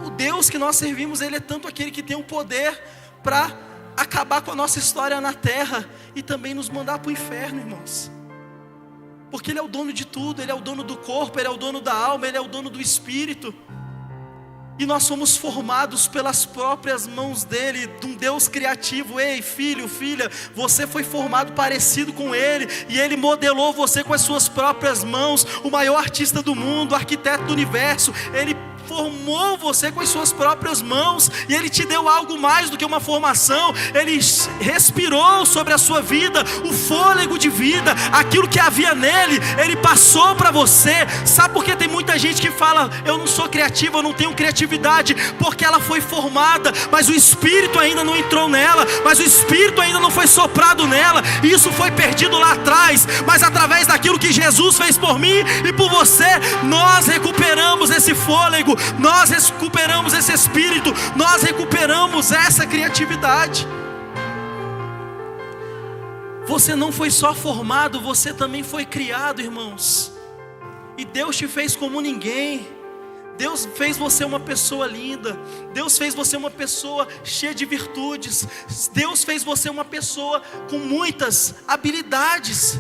o Deus que nós servimos, Ele é tanto aquele que tem o poder para acabar com a nossa história na terra e também nos mandar para o inferno, irmãos. Porque Ele é o dono de tudo, Ele é o dono do corpo, Ele é o dono da alma, Ele é o dono do espírito. E nós somos formados pelas próprias mãos dEle, de um Deus criativo. Ei, filho, filha, você foi formado parecido com Ele, e Ele modelou você com as suas próprias mãos. O maior artista do mundo, o arquiteto do universo, Ele formou você com as suas próprias mãos, e Ele te deu algo mais do que uma formação. Ele respirou sobre a sua vida o fôlego de vida, aquilo que havia nele, Ele passou para você. Sabe por que tem muita gente que fala: eu não sou criativo, eu não tenho criatividade? Porque ela foi formada, mas o Espírito ainda não entrou nela, mas o Espírito ainda não foi soprado nela, e isso foi perdido lá atrás. Mas através daquilo que Jesus fez por mim e por você, nós recuperamos esse fôlego, nós recuperamos esse espírito, nós recuperamos essa criatividade. Você não foi só formado, você também foi criado, irmãos. E Deus te fez como ninguém. Deus fez você uma pessoa linda. Deus fez você uma pessoa cheia de virtudes. Deus fez você uma pessoa com muitas habilidades.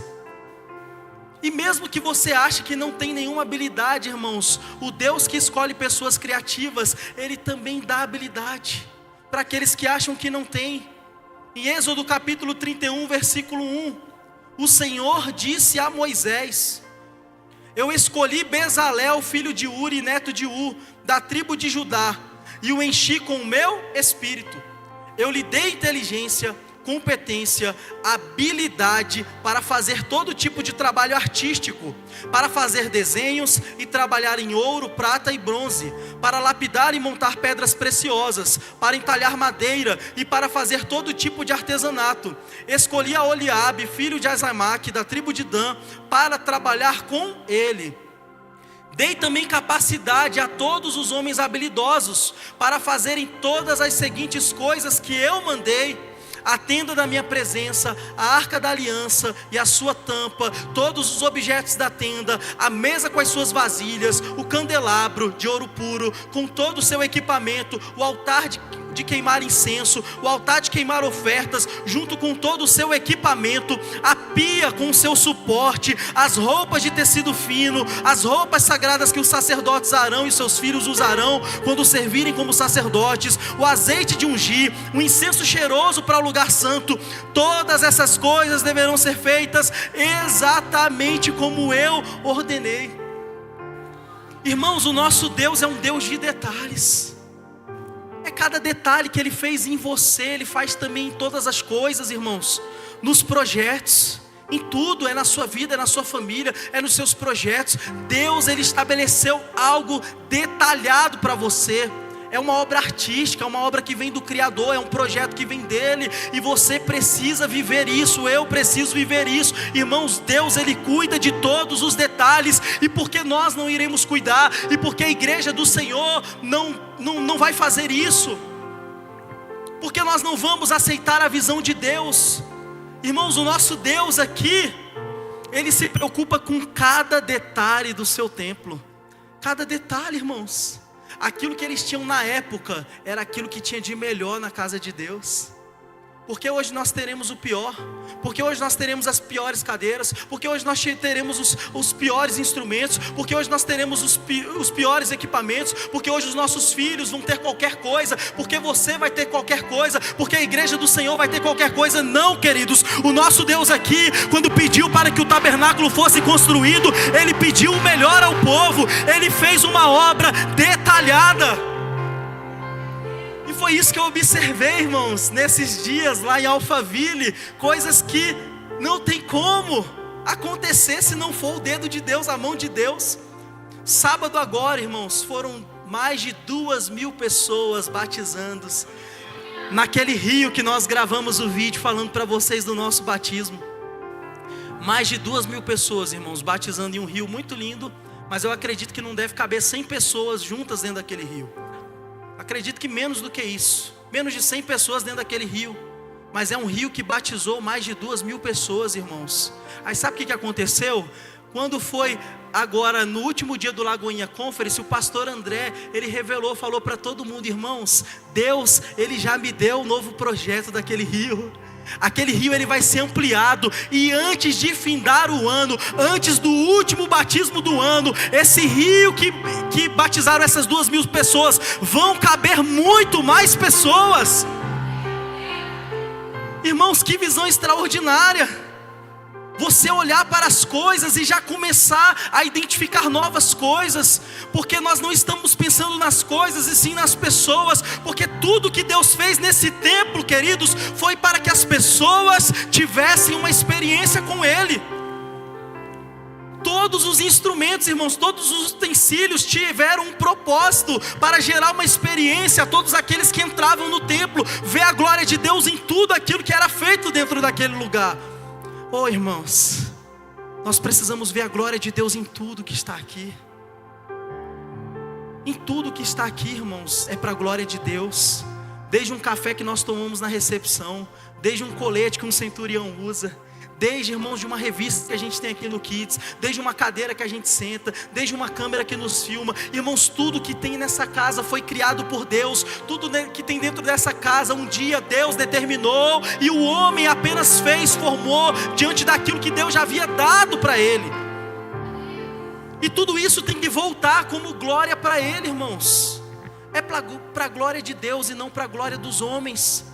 E mesmo que você ache que não tem nenhuma habilidade, irmãos, o Deus que escolhe pessoas criativas, Ele também dá habilidade para aqueles que acham que não tem. Em Êxodo capítulo 31, versículo 1, o Senhor disse a Moisés: eu escolhi Bezalel, filho de Uri, neto de Ur, da tribo de Judá, e o enchi com o meu espírito. Eu lhe dei inteligência, competência, habilidade para fazer todo tipo de trabalho artístico, para fazer desenhos e trabalhar em ouro, prata e bronze, para lapidar e montar pedras preciosas, para entalhar madeira e para fazer todo tipo de artesanato. Escolhi a Oliabe, filho de Azaimaque, da tribo de Dan, para trabalhar com ele. Dei também capacidade a todos os homens habilidosos para fazerem todas as seguintes coisas que eu mandei: a tenda da minha presença, a arca da aliança e a sua tampa, todos os objetos da tenda, a mesa com as suas vasilhas, o candelabro de ouro puro, com todo o seu equipamento, o altar de queimar incenso, o altar de queimar ofertas, junto com todo o seu equipamento, a pia com o seu suporte, as roupas de tecido fino, as roupas sagradas que os sacerdotes Arão e seus filhos usarão quando servirem como sacerdotes, o azeite de ungir, o incenso cheiroso para o lugar santo. Todas essas coisas deverão ser feitas exatamente como eu ordenei. Irmãos, o nosso Deus é um Deus de detalhes. É cada detalhe que Ele fez em você, Ele faz também em todas as coisas, irmãos. Nos projetos, em tudo, é na sua vida, é na sua família, é nos seus projetos. Deus, Ele estabeleceu algo detalhado para você. É uma obra artística, é uma obra que vem do Criador, é um projeto que vem dEle. E você precisa viver isso, eu preciso viver isso. Irmãos, Deus, Ele cuida de todos os detalhes. E por que nós não iremos cuidar? E por que a igreja do Senhor não vai fazer isso? Porque nós não vamos aceitar a visão de Deus. Irmãos, o nosso Deus aqui, Ele se preocupa com cada detalhe do seu templo. Cada detalhe, irmãos. Aquilo que eles tinham na época era aquilo que tinha de melhor na casa de Deus. Porque hoje nós teremos o pior, porque hoje nós teremos as piores cadeiras, porque hoje nós teremos os piores instrumentos, porque hoje nós teremos os piores equipamentos, porque hoje os nossos filhos vão ter qualquer coisa, porque você vai ter qualquer coisa, porque a igreja do Senhor vai ter qualquer coisa. Não, queridos, o nosso Deus aqui, quando pediu para que o tabernáculo fosse construído, Ele pediu o melhor ao povo. Ele fez uma obra detalhada. E foi isso que eu observei, irmãos, nesses dias lá em Alphaville. Coisas que não tem como acontecer se não for o dedo de Deus, a mão de Deus. Sábado agora, irmãos, foram mais de 2.000 pessoas batizando naquele rio que nós gravamos o vídeo falando para vocês do nosso batismo. Mais de 2.000 pessoas, irmãos, batizando em um rio muito lindo. Mas eu acredito que não deve caber 100 pessoas juntas dentro daquele rio. Acredito que menos do que isso, menos de 100 pessoas dentro daquele rio. Mas é um rio que batizou mais de 2.000 pessoas, irmãos. Aí sabe o que aconteceu? Quando foi agora no último dia do Lagoinha Conference, o pastor André, ele revelou, falou para todo mundo: irmãos, Deus, Ele já me deu um novo projeto daquele rio. Aquele rio, ele vai ser ampliado. E antes de findar o ano, antes do último batismo do ano, esse rio que batizaram essas 2.000 pessoas, vão caber muito mais pessoas. Irmãos, que visão extraordinária. Você olhar para as coisas e já começar a identificar novas coisas. Porque nós não estamos pensando nas coisas e sim nas pessoas. Porque tudo que Deus fez nesse templo, queridos, foi para que as pessoas tivessem uma experiência com Ele. Todos os instrumentos, irmãos, todos os utensílios tiveram um propósito para gerar uma experiência a todos aqueles que entravam no templo. Ver a glória de Deus em tudo aquilo que era feito dentro daquele lugar. Oh, irmãos, nós precisamos ver a glória de Deus em tudo que está aqui. Em tudo que está aqui, irmãos, é para a glória de Deus. Desde um café que nós tomamos na recepção, desde um colete que um centurião usa, Desde, irmãos, de uma revista que a gente tem aqui no Kids, desde uma cadeira que a gente senta, desde uma câmera que nos filma. Irmãos, tudo que tem nessa casa foi criado por Deus. Tudo que tem dentro dessa casa, um dia Deus determinou, e o homem apenas formou diante daquilo que Deus já havia dado para ele. E tudo isso tem que voltar como glória para ele, irmãos. É para a glória de Deus e não para a glória dos homens.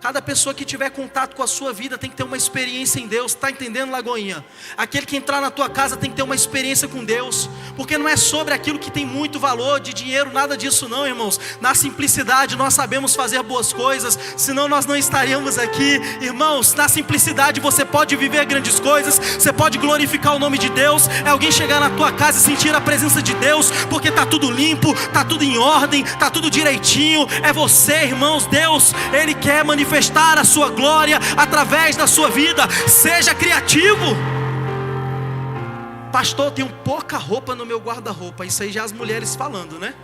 Cada pessoa que tiver contato com a sua vida tem que ter uma experiência em Deus. Está entendendo, Lagoinha? Aquele que entrar na tua casa tem que ter uma experiência com Deus. Porque não é sobre aquilo que tem muito valor, de dinheiro, nada disso não, irmãos. Na simplicidade nós sabemos fazer boas coisas, senão nós não estaríamos aqui. Irmãos, na simplicidade você pode viver grandes coisas, você pode glorificar o nome de Deus. É alguém chegar na tua casa e sentir a presença de Deus, porque está tudo limpo, está tudo em ordem, está tudo direitinho. É você, irmãos. Deus, Ele quer manifestar a sua glória através da sua vida. Seja criativo. Pastor, eu tenho pouca roupa no meu guarda-roupa. Isso aí já as mulheres falando, né?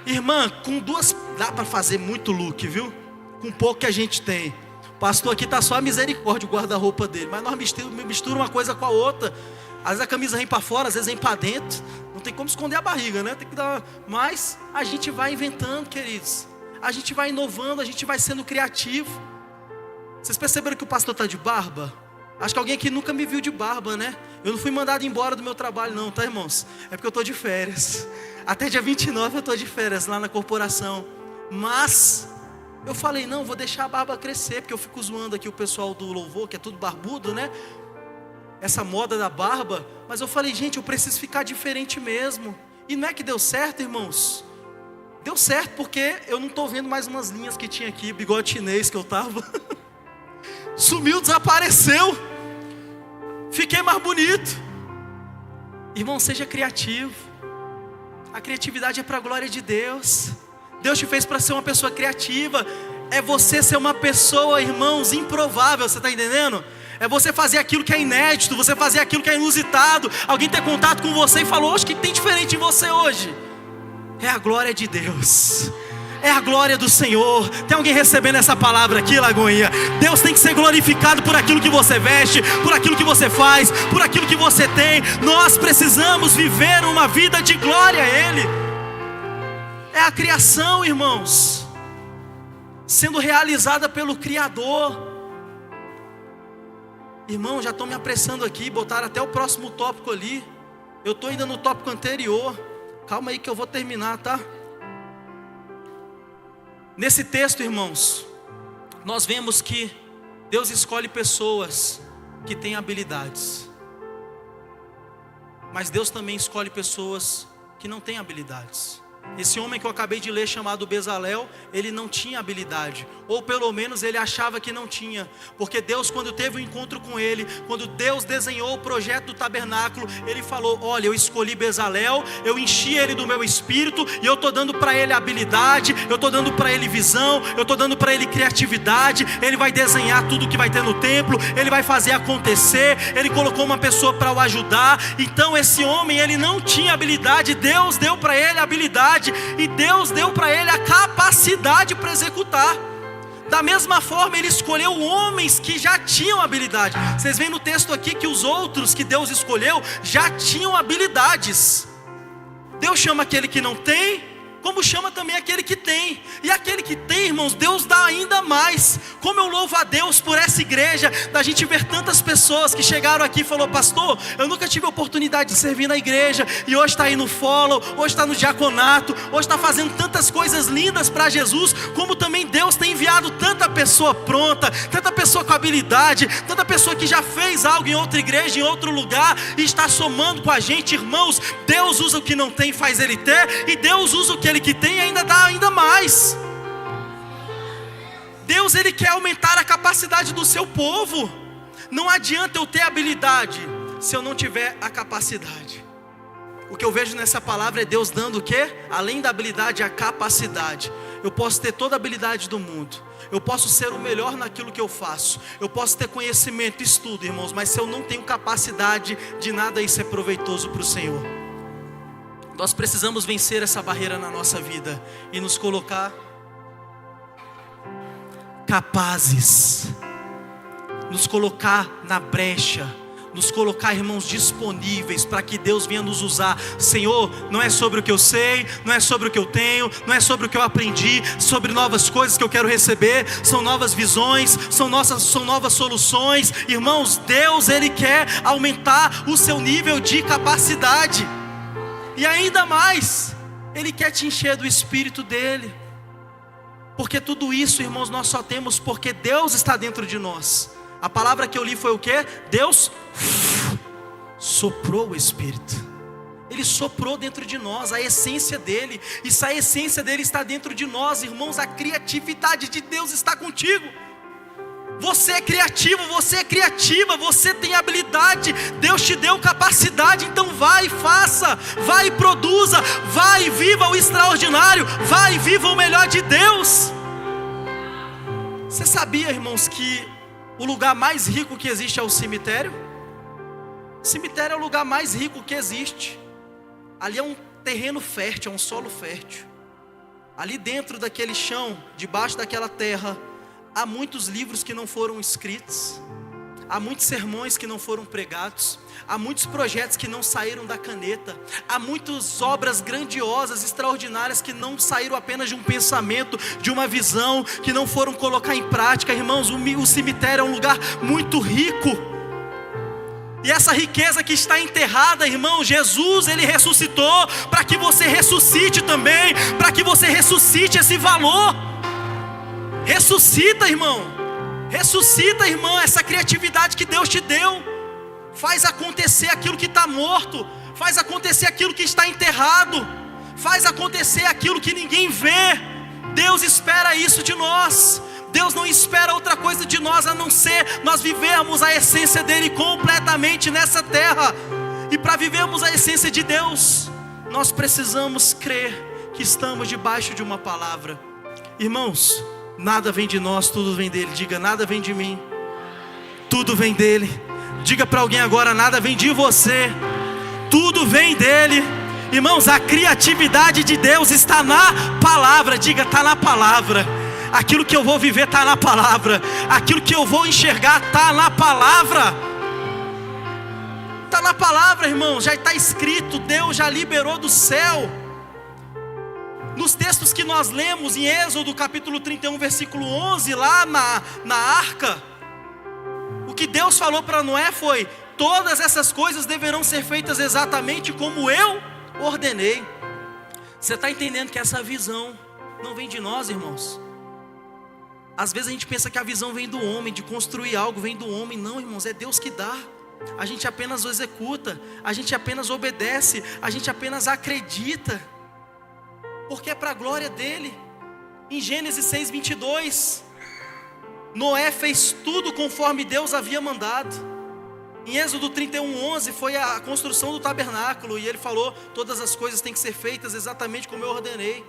Irmã, com duas dá para fazer muito look, viu? Com pouco que a gente tem. Pastor, aqui está só a misericórdia, o guarda-roupa dele. Mas nós misturamos uma coisa com a outra. Às vezes a camisa vem para fora, às vezes vem para dentro. Não tem como esconder a barriga, né? Tem que dar. Mas a gente vai inventando, queridos. A gente vai inovando, a gente vai sendo criativo. Vocês perceberam que o pastor está de barba? Acho que alguém aqui nunca me viu de barba, né? Eu não fui mandado embora do meu trabalho não, tá, irmãos? É porque eu estou de férias. Até dia 29 eu estou de férias lá na corporação. Mas eu falei, não, vou deixar a barba crescer, porque eu fico zoando aqui o pessoal do louvor, que é tudo barbudo, né? Essa moda da barba. Mas eu falei, gente, eu preciso ficar diferente mesmo. E não é que deu certo, irmãos? Deu certo porque eu não estou vendo mais umas linhas que tinha aqui, bigode chinês que eu estava. Sumiu, desapareceu. Fiquei mais bonito. Irmão, seja criativo. A criatividade é para a glória de Deus. Deus te fez para ser uma pessoa criativa. É você ser uma pessoa, irmãos, improvável. Você está entendendo? É você fazer aquilo que é inédito, você fazer aquilo que é inusitado. Alguém ter contato com você e falou, o que tem diferente em você hoje? É a glória de Deus. É a glória do Senhor. Tem alguém recebendo essa palavra aqui, Lagoinha? Deus tem que ser glorificado por aquilo que você veste, por aquilo que você faz, por aquilo que você tem. Nós precisamos viver uma vida de glória a Ele. É a criação, irmãos, sendo realizada pelo Criador. Irmão, já estão me apressando aqui, botaram até o próximo tópico ali. Eu estou ainda no tópico anterior. Calma aí que eu vou terminar, tá? Nesse texto, irmãos, nós vemos que Deus escolhe pessoas que têm habilidades. Mas Deus também escolhe pessoas que não têm habilidades. Esse homem que eu acabei de ler, chamado Bezalel, ele não tinha habilidade, ou pelo menos ele achava que não tinha, porque Deus, quando teve um encontro com ele, quando Deus desenhou o projeto do tabernáculo, ele falou, olha, eu escolhi Bezalel, eu enchi ele do meu espírito, e eu estou dando para ele habilidade, eu estou dando para ele visão, eu estou dando para ele criatividade, ele vai desenhar tudo que vai ter no templo, ele vai fazer acontecer, ele colocou uma pessoa para o ajudar. Então esse homem, ele não tinha habilidade, Deus deu para ele habilidade, e Deus deu para ele a capacidade para executar. Da mesma forma, ele escolheu homens que já tinham habilidade. Vocês veem no texto aqui que os outros que Deus escolheu já tinham habilidades. Deus chama aquele que não tem, como chama também aquele que tem. E aquele que tem, irmãos, Deus dá ainda mais. Como eu louvo a Deus por essa igreja, da gente ver tantas pessoas que chegaram aqui e falou, pastor, eu nunca tive a oportunidade de servir na igreja, e hoje está aí no follow, hoje está no diaconato, hoje está fazendo tantas coisas lindas para Jesus. Como também Deus tem enviado tanta pessoa pronta, tanta pessoa com habilidade, tanta pessoa que já fez algo em outra igreja, em outro lugar, e está somando com a gente. Irmãos, Deus usa o que não tem, faz ele ter, e Deus usa o que ele que tem e ainda dá ainda mais. Deus, ele quer aumentar a capacidade do seu povo. Não adianta eu ter habilidade se eu não tiver a capacidade. O que eu vejo nessa palavra é Deus dando o quê? Além da habilidade, a capacidade. Eu posso ter toda a habilidade do mundo, eu posso ser o melhor naquilo que eu faço, eu posso ter conhecimento, estudo, irmãos, mas se eu não tenho capacidade, de nada isso é proveitoso para o Senhor. Nós precisamos vencer essa barreira na nossa vida e nos colocar capazes. nos colocar na brecha, nos colocar, irmãos, disponíveis para que Deus venha nos usar. Senhor, não é sobre o que eu sei, não é sobre o que eu tenho, não é sobre o que eu aprendi, sobre novas coisas que eu quero receber, são novas visões, são novas soluções. Irmãos, Deus, Ele quer aumentar o seu nível de capacidade, e ainda mais, Ele quer te encher do Espírito dEle, porque tudo isso, irmãos, nós só temos porque Deus está dentro de nós. A palavra que eu li foi o quê? Deus soprou o Espírito. Ele soprou dentro de nós a essência dEle. E se a essência dEle está dentro de nós, irmãos, a criatividade de Deus está contigo. Você é criativo, você é criativa, você tem habilidade. Deus te deu capacidade, então vai e faça, vai e produza, vai e viva o extraordinário, vai e viva o melhor de Deus. Você sabia, irmãos, que o lugar mais rico que existe é o cemitério? O cemitério é o lugar mais rico que existe. Ali é um terreno fértil, é um solo fértil. Ali dentro daquele chão, debaixo daquela terra, há muitos livros que não foram escritos, há muitos sermões que não foram pregados, há muitos projetos que não saíram da caneta, há muitas obras grandiosas, extraordinárias que não saíram apenas de um pensamento, de uma visão, que não foram colocar em prática. Irmãos, o cemitério é um lugar muito rico. E essa riqueza que está enterrada, irmão, Jesus, Ele ressuscitou para que você ressuscite também, para que você ressuscite esse valor. Ressuscita, irmão. Ressuscita, irmão, essa criatividade que Deus te deu. Faz acontecer aquilo que está morto. Faz acontecer aquilo que está enterrado. Faz acontecer aquilo que ninguém vê. Deus espera isso de nós. Deus não espera outra coisa de nós a não ser nós vivermos a essência dEle completamente nessa terra. E para vivermos a essência de Deus, nós precisamos crer que estamos debaixo de uma palavra. Irmãos, nada vem de nós, tudo vem dEle. Diga, nada vem de mim, tudo vem dEle. Diga para alguém agora, nada vem de você, tudo vem dEle. Irmãos, a criatividade de Deus está na palavra. Diga, está na palavra. Aquilo que eu vou viver está na palavra. Aquilo que eu vou enxergar está na palavra. Está na palavra, irmão. Já está escrito. Deus já liberou do céu. Nos textos que nós lemos em Êxodo capítulo 31 versículo 11, lá na arca, o que Deus falou para Noé foi: todas essas coisas deverão ser feitas exatamente como eu ordenei. Você está entendendo que essa visão não vem de nós, irmãos? Às vezes a gente pensa que a visão vem do homem, de construir algo vem do homem. Não, irmãos, é Deus que dá. A gente apenas o executa, a gente apenas obedece, a gente apenas acredita, porque é para a glória dEle. Em Gênesis 6:22, Noé fez tudo conforme Deus havia mandado. Em Êxodo 31:11 foi a construção do tabernáculo, e ele falou: todas as coisas têm que ser feitas exatamente como eu ordenei.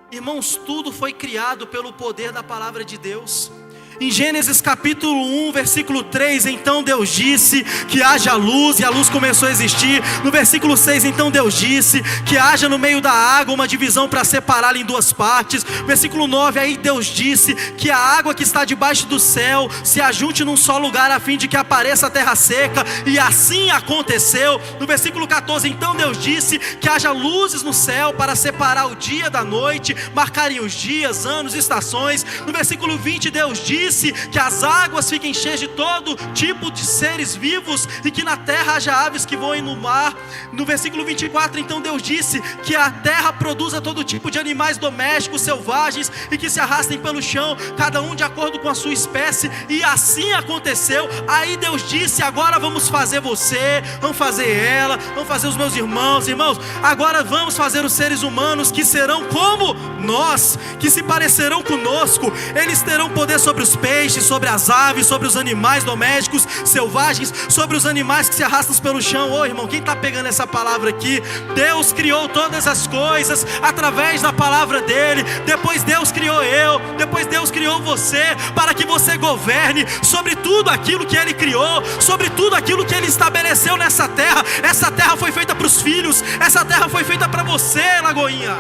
Irmãos, tudo foi criado pelo poder da palavra de Deus. Em Gênesis capítulo 1, versículo 3, então Deus disse que haja luz, e a luz começou a existir. No versículo 6, então Deus disse que haja no meio da água uma divisão para separá-la em duas partes. Versículo 9, aí Deus disse que a água que está debaixo do céu se ajunte num só lugar, a fim de que apareça a terra seca, e assim aconteceu. No versículo 14, então Deus disse que haja luzes no céu para separar o dia da noite, marcarem os dias, anos, estações. No versículo 20, Deus disse que as águas fiquem cheias de todo tipo de seres vivos, e que na terra haja aves que voem no mar. No versículo 24, então Deus disse que a terra produza todo tipo de animais domésticos, selvagens, e que se arrastem pelo chão, cada um de acordo com a sua espécie, e assim aconteceu. Aí Deus disse: agora vamos fazer você, vamos fazer ela, vamos fazer os meus irmãos. Irmãos, agora vamos fazer os seres humanos que serão como nós, que se parecerão conosco. Eles terão poder sobre os peixes, sobre as aves, sobre os animais domésticos, selvagens, sobre os animais que se arrastam pelo chão. Ô irmão, quem está pegando essa palavra aqui? Deus criou todas as coisas através da palavra dEle. Depois Deus criou eu, depois Deus criou você, para que você governe sobre tudo aquilo que Ele criou, sobre tudo aquilo que Ele estabeleceu nessa terra. Essa terra foi feita para os filhos, essa terra foi feita para você, Lagoinha.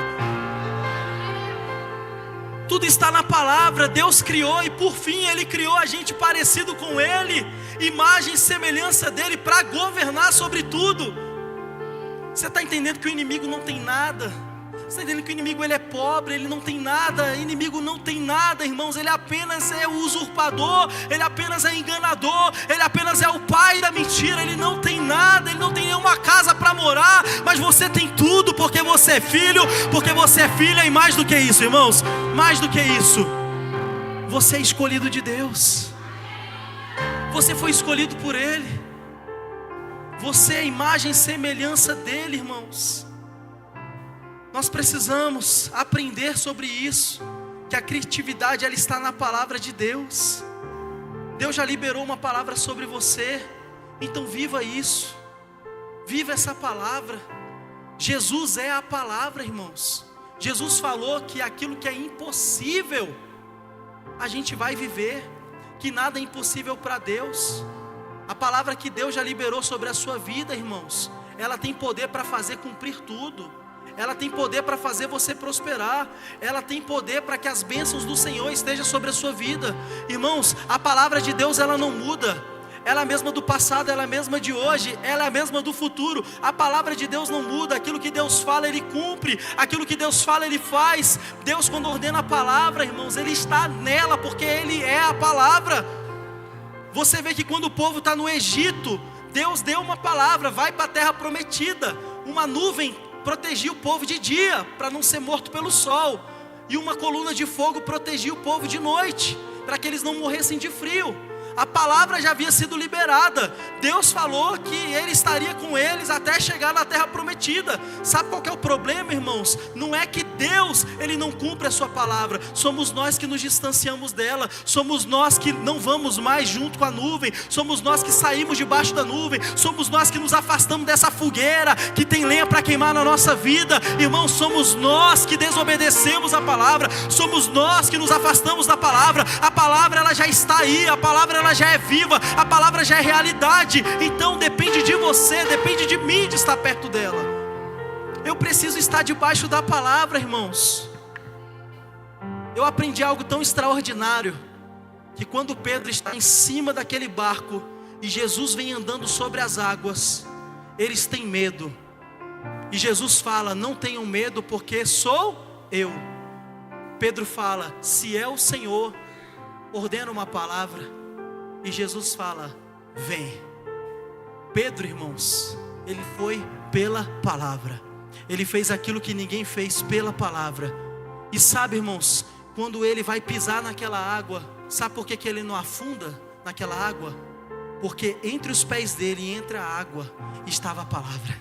Tudo está na palavra. Deus criou e por fim Ele criou a gente parecido com Ele, imagem e semelhança dEle, para governar sobre tudo. Você está entendendo que o inimigo não tem nada? Você está entendendo que o inimigo ele é pobre, ele não tem nada? O inimigo não tem nada, irmãos. Ele apenas é o usurpador, ele apenas é enganador, ele apenas é o pai da mentira. Ele não tem nada, ele não tem nenhuma casa para morar. Mas você tem tudo, porque você é filho, porque você é filha. E mais do que isso, irmãos, mais do que isso, você é escolhido de Deus. Você foi escolhido por Ele. Você é a imagem e semelhança dEle, irmãos. Nós precisamos aprender sobre isso, que a criatividade ela está na palavra de Deus. Deus já liberou uma palavra sobre você, então viva isso, viva essa palavra. Jesus é a palavra, irmãos. Jesus falou que aquilo que é impossível, a gente vai viver, que nada é impossível para Deus. A palavra que Deus já liberou sobre a sua vida, irmãos, ela tem poder para fazer cumprir tudo. Ela tem poder para fazer você prosperar. Ela tem poder para que as bênçãos do Senhor estejam sobre a sua vida. Irmãos, a palavra de Deus ela não muda. Ela é a mesma do passado, ela é a mesma de hoje, ela é a mesma do futuro. A palavra de Deus não muda. Aquilo que Deus fala, Ele cumpre. Aquilo que Deus fala, Ele faz. Deus, quando ordena a palavra, irmãos, Ele está nela, porque Ele é a palavra. Você vê que quando o povo está no Egito, Deus deu uma palavra: vai para a terra prometida. Uma nuvem protegia o povo de dia, para não ser morto pelo sol, e uma coluna de fogo protegia o povo de noite, para que eles não morressem de frio. A palavra já havia sido liberada. Deus falou que Ele estaria com eles até chegar na terra prometida. Sabe qual que é o problema, irmãos? Não é que Deus Ele não cumpre a sua palavra. Somos nós que nos distanciamos dela. Somos nós que não vamos mais junto com a nuvem. Somos nós que saímos debaixo da nuvem. Somos nós que nos afastamos dessa fogueira que tem lenha para queimar na nossa vida. Irmãos, somos nós que desobedecemos a palavra. Somos nós que nos afastamos da palavra. A palavra ela já está aí. A palavra ela já é viva, a palavra já é realidade. Então depende de você, depende de mim de estar perto dela. Eu preciso estar debaixo da palavra, irmãos. Eu aprendi algo tão extraordinário, que quando Pedro está em cima daquele barco e Jesus vem andando sobre as águas, eles têm medo. E Jesus fala: não tenham medo, porque sou eu. Pedro fala: se é o Senhor, ordena uma palavra. E Jesus fala: vem. Pedro, irmãos, ele foi pela palavra. Ele fez aquilo que ninguém fez pela palavra. E sabe, irmãos, quando ele vai pisar naquela água, sabe por que ele não afunda naquela água? Porque entre os pés dele e entre a água estava a palavra.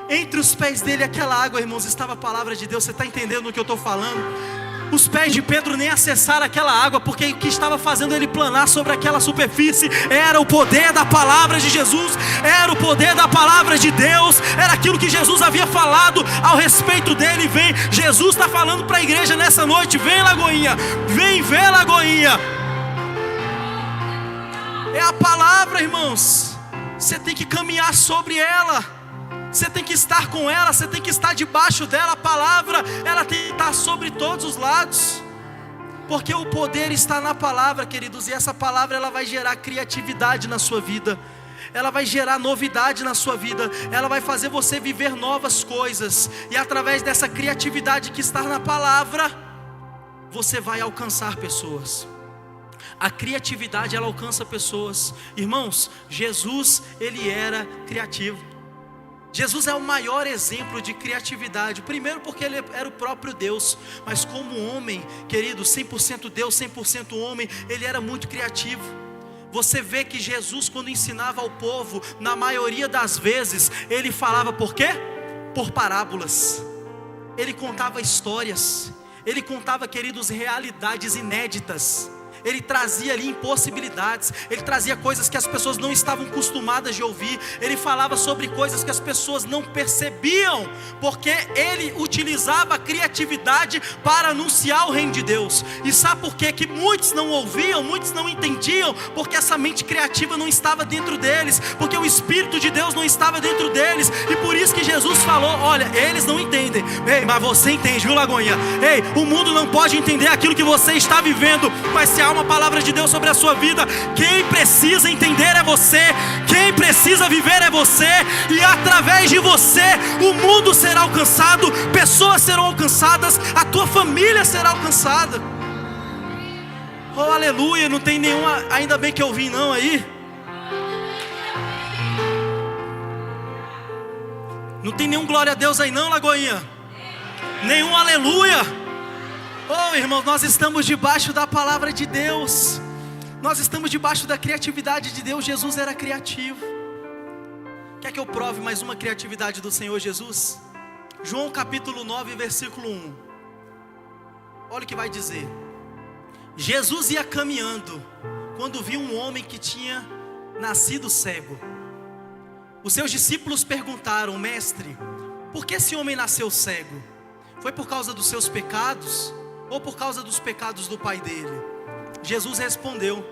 Entre os pés dele e aquela água, irmãos, estava a palavra de Deus. Você está entendendo o que eu estou falando? Os pés de Pedro nem acessaram aquela água, porque o que estava fazendo ele planar sobre aquela superfície era o poder da palavra de Jesus, era o poder da palavra de Deus, era aquilo que Jesus havia falado ao respeito dele. Vem, Jesus está falando para a igreja nessa noite: vem, Lagoinha, vem ver, Lagoinha. É a palavra, irmãos. Você tem que caminhar sobre ela. Você tem que estar com ela, você tem que estar debaixo dela. A palavra, ela tem que estar sobre todos os lados, porque o poder está na palavra, queridos. E essa palavra ela vai gerar criatividade na sua vida. Ela vai gerar novidade na sua vida. Ela vai fazer você viver novas coisas. E através dessa criatividade que está na palavra, você vai alcançar pessoas. A criatividade ela alcança pessoas. Irmãos, Jesus ele era criativo. Jesus é o maior exemplo de criatividade. Primeiro porque ele era o próprio Deus, mas como homem, querido, 100% Deus, 100% homem, ele era muito criativo. Você vê que Jesus, quando ensinava ao povo, na maioria das vezes, ele falava por quê? Por parábolas. Ele contava histórias. Ele contava, queridos, realidades inéditas. ele trazia ali impossibilidades, ele trazia coisas que as pessoas não estavam acostumadas de ouvir, ele falava sobre coisas que as pessoas não percebiam, porque ele utilizava a criatividade para anunciar o reino de Deus. E sabe por quê? Que muitos não ouviam, muitos não entendiam, porque essa mente criativa não estava dentro deles, porque o Espírito de Deus não estava dentro deles, e por isso que Jesus falou: olha, eles não entendem, ei, mas você entende, viu, Lagoinha? Ei, o mundo não pode entender aquilo que você está vivendo, mas se há uma palavra de Deus sobre a sua vida, quem precisa entender é você, quem precisa viver é você, e através de você o mundo será alcançado, pessoas serão alcançadas, a tua família será alcançada. Oh, aleluia, não tem nenhuma, ainda bem que eu vim não aí. Não tem nenhum glória a Deus aí não, Lagoinha? Nenhum aleluia? Oh, irmãos, nós estamos debaixo da palavra de Deus, nós estamos debaixo da criatividade de Deus. Jesus era criativo. Quer que eu prove mais uma criatividade do Senhor Jesus? João capítulo 9, versículo 1. Olha o que vai dizer. Jesus ia caminhando, quando viu um homem que tinha nascido cego. Os seus discípulos perguntaram: mestre, por que esse homem nasceu cego? Foi por causa dos seus pecados ou por causa dos pecados do pai dele? Jesus respondeu: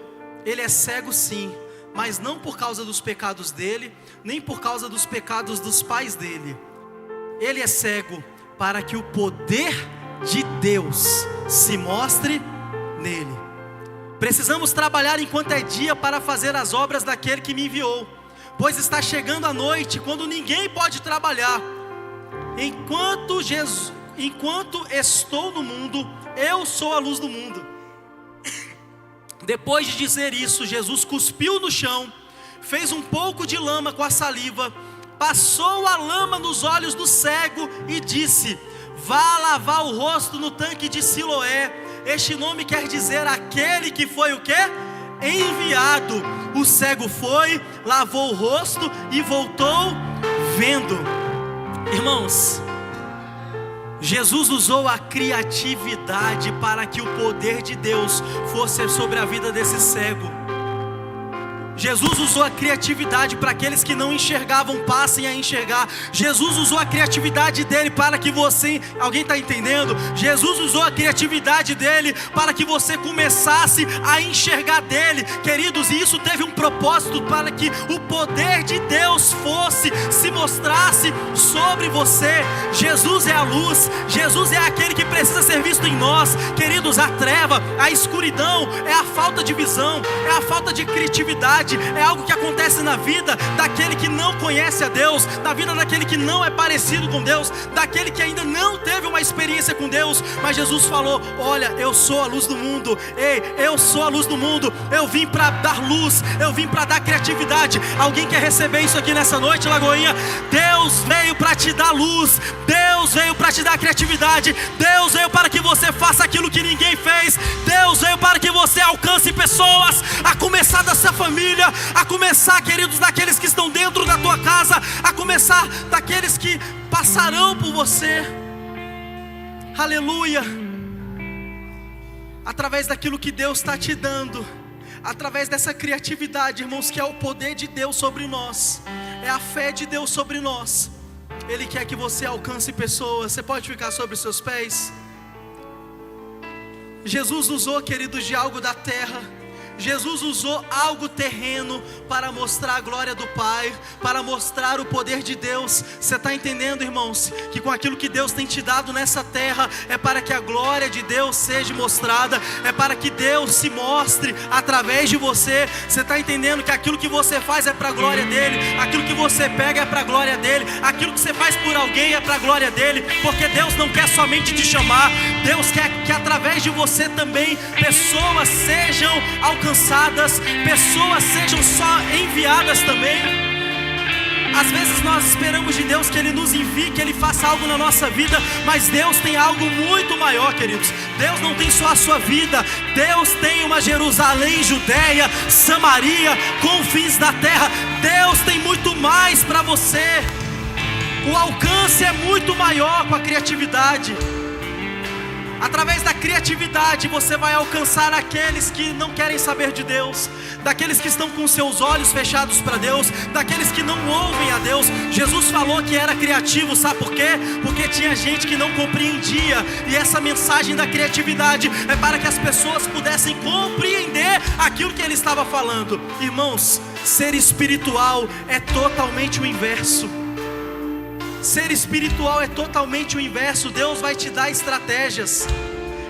ele é cego sim, mas não por causa dos pecados dele, nem por causa dos pecados dos pais dele. Ele é cego para que o poder de Deus se mostre nele. Precisamos trabalhar enquanto é dia para fazer as obras daquele que me enviou, pois está chegando a noite, quando ninguém pode trabalhar. Enquanto estou no mundo, eu sou a luz do mundo. Depois de dizer isso, Jesus cuspiu no chão, fez um pouco de lama com a saliva, passou a lama nos olhos do cego e disse: vá lavar o rosto no tanque de Siloé. Este nome quer dizer aquele que foi o quê? Enviado. O cego foi, lavou o rosto e voltou vendo. Irmãos, Jesus usou a criatividade para que o poder de Deus fosse sobre a vida desse cego. Jesus usou a criatividade para aqueles que não enxergavam passem a enxergar. Jesus usou a criatividade dele para que você, alguém está entendendo? Jesus usou a criatividade dele para que você começasse a enxergar dele, queridos, e isso teve um propósito, para que o poder de Deus se mostrasse sobre você. Jesus é a luz, Jesus é aquele que precisa ser visto em nós, queridos. A treva, a escuridão é a falta de visão, é a falta de criatividade. É algo que acontece na vida daquele que não conhece a Deus, na vida daquele que não é parecido com Deus, daquele que ainda não teve uma experiência com Deus. Mas Jesus falou: olha, eu sou a luz do mundo. Ei, eu sou a luz do mundo. Eu vim para dar luz, eu vim para dar criatividade. Alguém quer receber isso aqui nessa noite, Lagoinha? Deus veio para te dar luz, Deus veio para te dar criatividade, Deus veio para que você faça aquilo que ninguém fez, Deus veio para que você alcance pessoas, a começar da sua família, a começar, queridos, daqueles que estão dentro da tua casa, a começar daqueles que passarão por você. Aleluia. Através daquilo que Deus está te dando, através dessa criatividade, irmãos, que é o poder de Deus sobre nós, é a fé de Deus sobre nós. Ele quer que você alcance pessoas. Você pode ficar sobre os seus pés? Jesus usou, queridos, de algo da terra. Jesus usou algo terreno para mostrar a glória do Pai, para mostrar o poder de Deus. Você está entendendo, irmãos? Que com aquilo que Deus tem te dado nessa terra, é para que a glória de Deus seja mostrada, é para que Deus se mostre através de você. Você está entendendo que aquilo que você faz é para a glória dEle, aquilo que você pega é para a glória dEle, aquilo que você faz por alguém é para a glória dEle, porque Deus não quer somente te chamar, Deus quer que através de você também pessoas sejam alcançadas, pessoas sejam só enviadas também. Às vezes nós esperamos de Deus que Ele nos envie, que Ele faça algo na nossa vida, mas Deus tem algo muito maior, queridos. Deus não tem só a sua vida, Deus tem uma Jerusalém, Judeia, Samaria, confins da terra. Deus tem muito mais para você. O alcance é muito maior com a criatividade. Através da criatividade você vai alcançar aqueles que não querem saber de Deus, daqueles que estão com seus olhos fechados para Deus, daqueles que não ouvem a Deus. Jesus falou que era criativo, sabe por quê? Porque tinha gente que não compreendia, e essa mensagem da criatividade é para que as pessoas pudessem compreender aquilo que ele estava falando. Irmãos, ser espiritual é totalmente o inverso. Ser espiritual é totalmente o inverso. Deus vai te dar estratégias.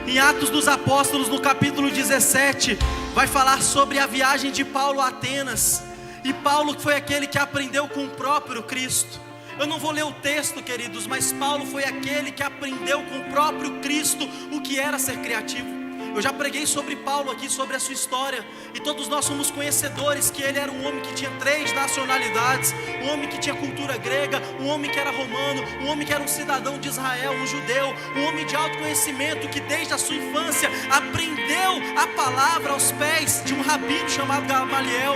Em Atos dos Apóstolos, no capítulo 17, vai falar sobre a viagem de Paulo a Atenas. E Paulo foi aquele que aprendeu com o próprio Cristo. Eu não vou ler o texto, queridos, mas Paulo foi aquele que aprendeu com o próprio Cristo o que era ser criativo. Eu já preguei sobre Paulo aqui, sobre a sua história, e todos nós somos conhecedores que ele era um homem que tinha 3 nacionalidades, um homem que tinha cultura grega, um homem que era romano, um homem que era um cidadão de Israel, um judeu, um homem de alto conhecimento, que desde a sua infância aprendeu a palavra aos pés de um rabino chamado Gamaliel.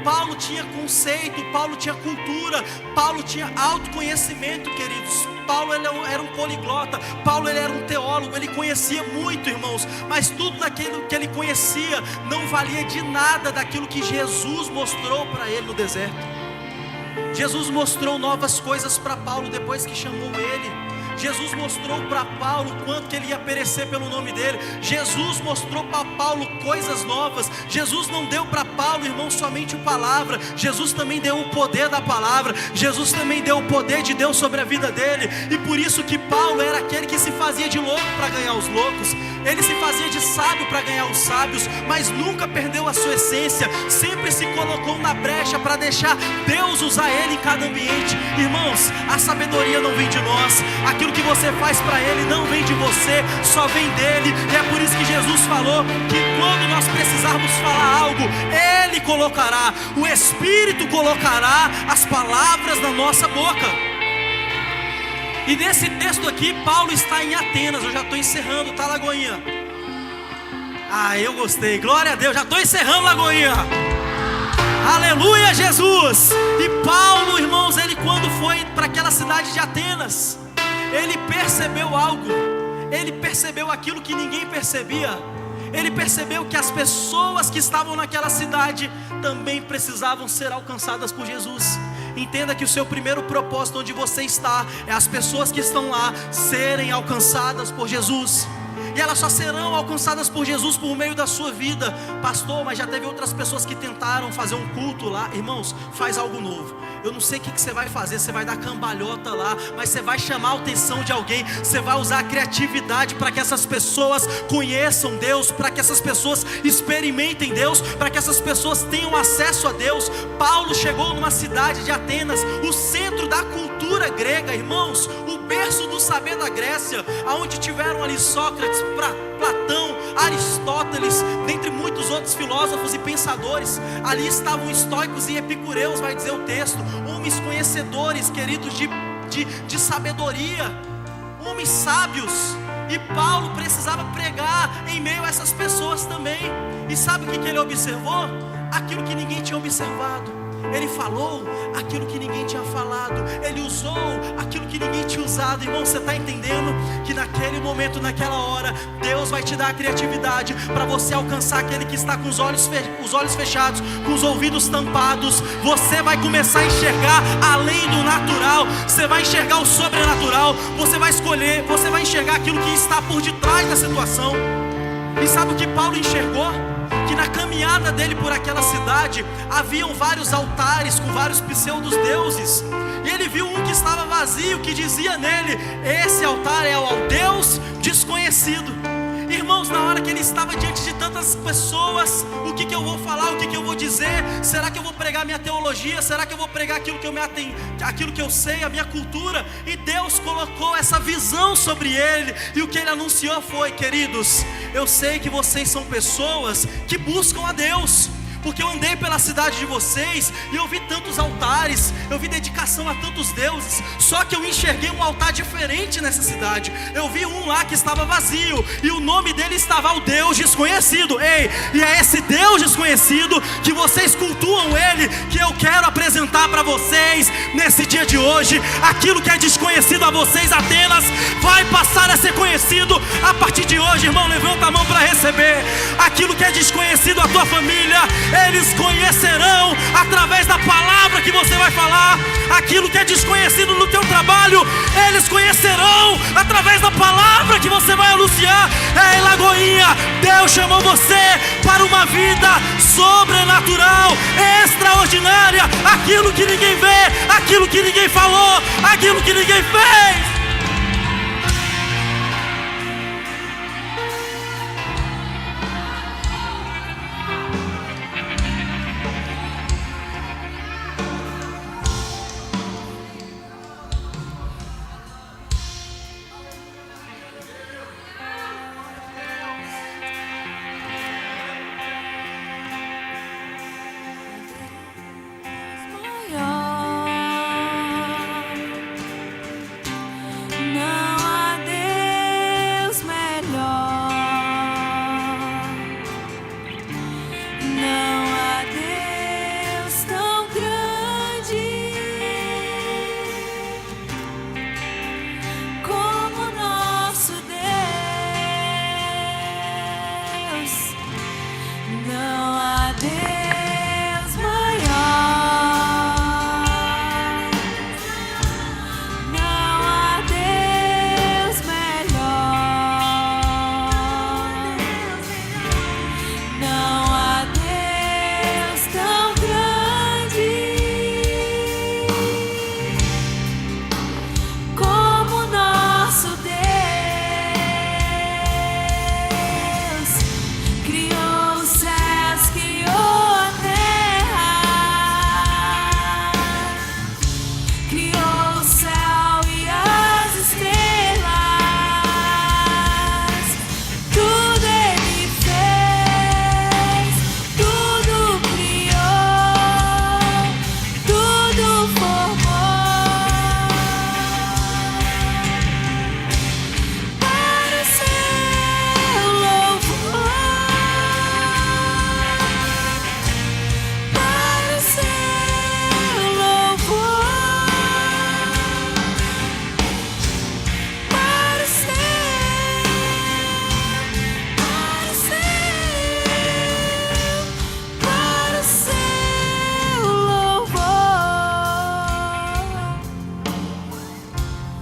Paulo tinha conceito, Paulo tinha cultura, Paulo tinha autoconhecimento, queridos. Paulo ele era um poliglota, Paulo ele era um teólogo, ele conhecia muito, irmãos, mas tudo daquilo que ele conhecia não valia de nada daquilo que Jesus mostrou para ele no deserto. Jesus mostrou novas coisas para Paulo depois que chamou ele. Jesus mostrou para Paulo quanto que ele ia perecer pelo nome dele. Jesus mostrou para Paulo coisas novas. Jesus não deu para Paulo, irmão, somente a palavra. Jesus também deu o poder da palavra. Jesus também deu o poder de Deus sobre a vida dele. E por isso que Paulo era aquele que se fazia de louco para ganhar os loucos. Ele se fazia de sábio para ganhar os sábios, mas nunca perdeu a sua essência. Sempre se colocou na brecha para deixar Deus usar ele em cada ambiente. Irmãos, a sabedoria não vem de nós. Aquilo que você faz para ele não vem de você, só vem dele. E é por isso que Jesus falou que quando nós precisarmos falar algo, ele colocará, o Espírito colocará as palavras na nossa boca. E nesse texto aqui, Paulo está em Atenas. Eu já estou encerrando, tá, Lagoinha? Ah, eu gostei, glória a Deus, já estou encerrando, Lagoinha. Aleluia, Jesus. E Paulo, irmãos, ele quando foi para aquela cidade de Atenas, ele percebeu algo. Ele percebeu aquilo que ninguém percebia. Ele percebeu que as pessoas que estavam naquela cidade também precisavam ser alcançadas por Jesus. Entenda que o seu primeiro propósito onde você está é as pessoas que estão lá serem alcançadas por Jesus. E elas só serão alcançadas por Jesus por meio da sua vida. Pastor, mas já teve outras pessoas que tentaram fazer um culto lá. Irmãos, faz algo novo. Eu não sei o que você vai fazer, você vai dar cambalhota lá, mas você vai chamar a atenção de alguém. Você vai usar a criatividade para que essas pessoas conheçam Deus, para que essas pessoas experimentem Deus, para que essas pessoas tenham acesso a Deus. Paulo chegou numa cidade de Atenas, o centro da cultura grega, irmãos, o berço do saber da Grécia, aonde tiveram ali Sócrates, Platão, Aristóteles, dentre muitos outros filósofos e pensadores. Ali estavam estoicos e epicureus, vai dizer o texto, homens conhecedores, queridos, de sabedoria, homens sábios. E Paulo precisava pregar em meio a essas pessoas também. E sabe o que ele observou? Aquilo que ninguém tinha observado. Ele falou aquilo que ninguém tinha falado. Ele usou aquilo que ninguém tinha usado. Irmão, você está entendendo que naquele momento, naquela hora, Deus vai te dar a criatividade para você alcançar aquele que está com os olhos fechados, com os ouvidos tampados. Você vai começar a enxergar além do natural. Você vai enxergar o sobrenatural. Você vai escolher, você vai enxergar aquilo que está por detrás da situação. E sabe o que Paulo enxergou? Que na caminhada dele por aquela cidade haviam vários altares com vários pseudos-deuses. E ele viu um que estava vazio, que dizia nele: esse altar é ao Deus desconhecido. Irmãos, na hora que ele estava diante de tantas pessoas, o que eu vou falar, o que eu vou dizer? Será que eu vou pregar minha teologia? Será que eu vou pregar aquilo que eu sei, a minha cultura? E Deus colocou essa visão sobre ele. E o que ele anunciou foi: queridos, eu sei que vocês são pessoas que buscam a Deus. porque eu andei pela cidade de vocês e eu vi tantos altares, eu vi dedicação a tantos deuses, só que eu enxerguei um altar diferente nessa cidade. Eu vi um lá que estava vazio e o nome dele estava o Deus desconhecido. Ei, e é esse Deus desconhecido que vocês cultuam ele, que eu quero apresentar para vocês nesse dia de hoje. Aquilo que é desconhecido a vocês, Atenas, vai passar a ser conhecido a partir de hoje. Irmão, levanta a mão para receber. Aquilo que é desconhecido à tua família, eles conhecerão através da palavra que você vai falar. Aquilo que é desconhecido no teu trabalho, eles conhecerão através da palavra que você vai anunciar. Ei, Lagoinha, Deus chamou você para uma vida sobrenatural, extraordinária. Aquilo que ninguém vê, aquilo que ninguém falou, aquilo que ninguém fez.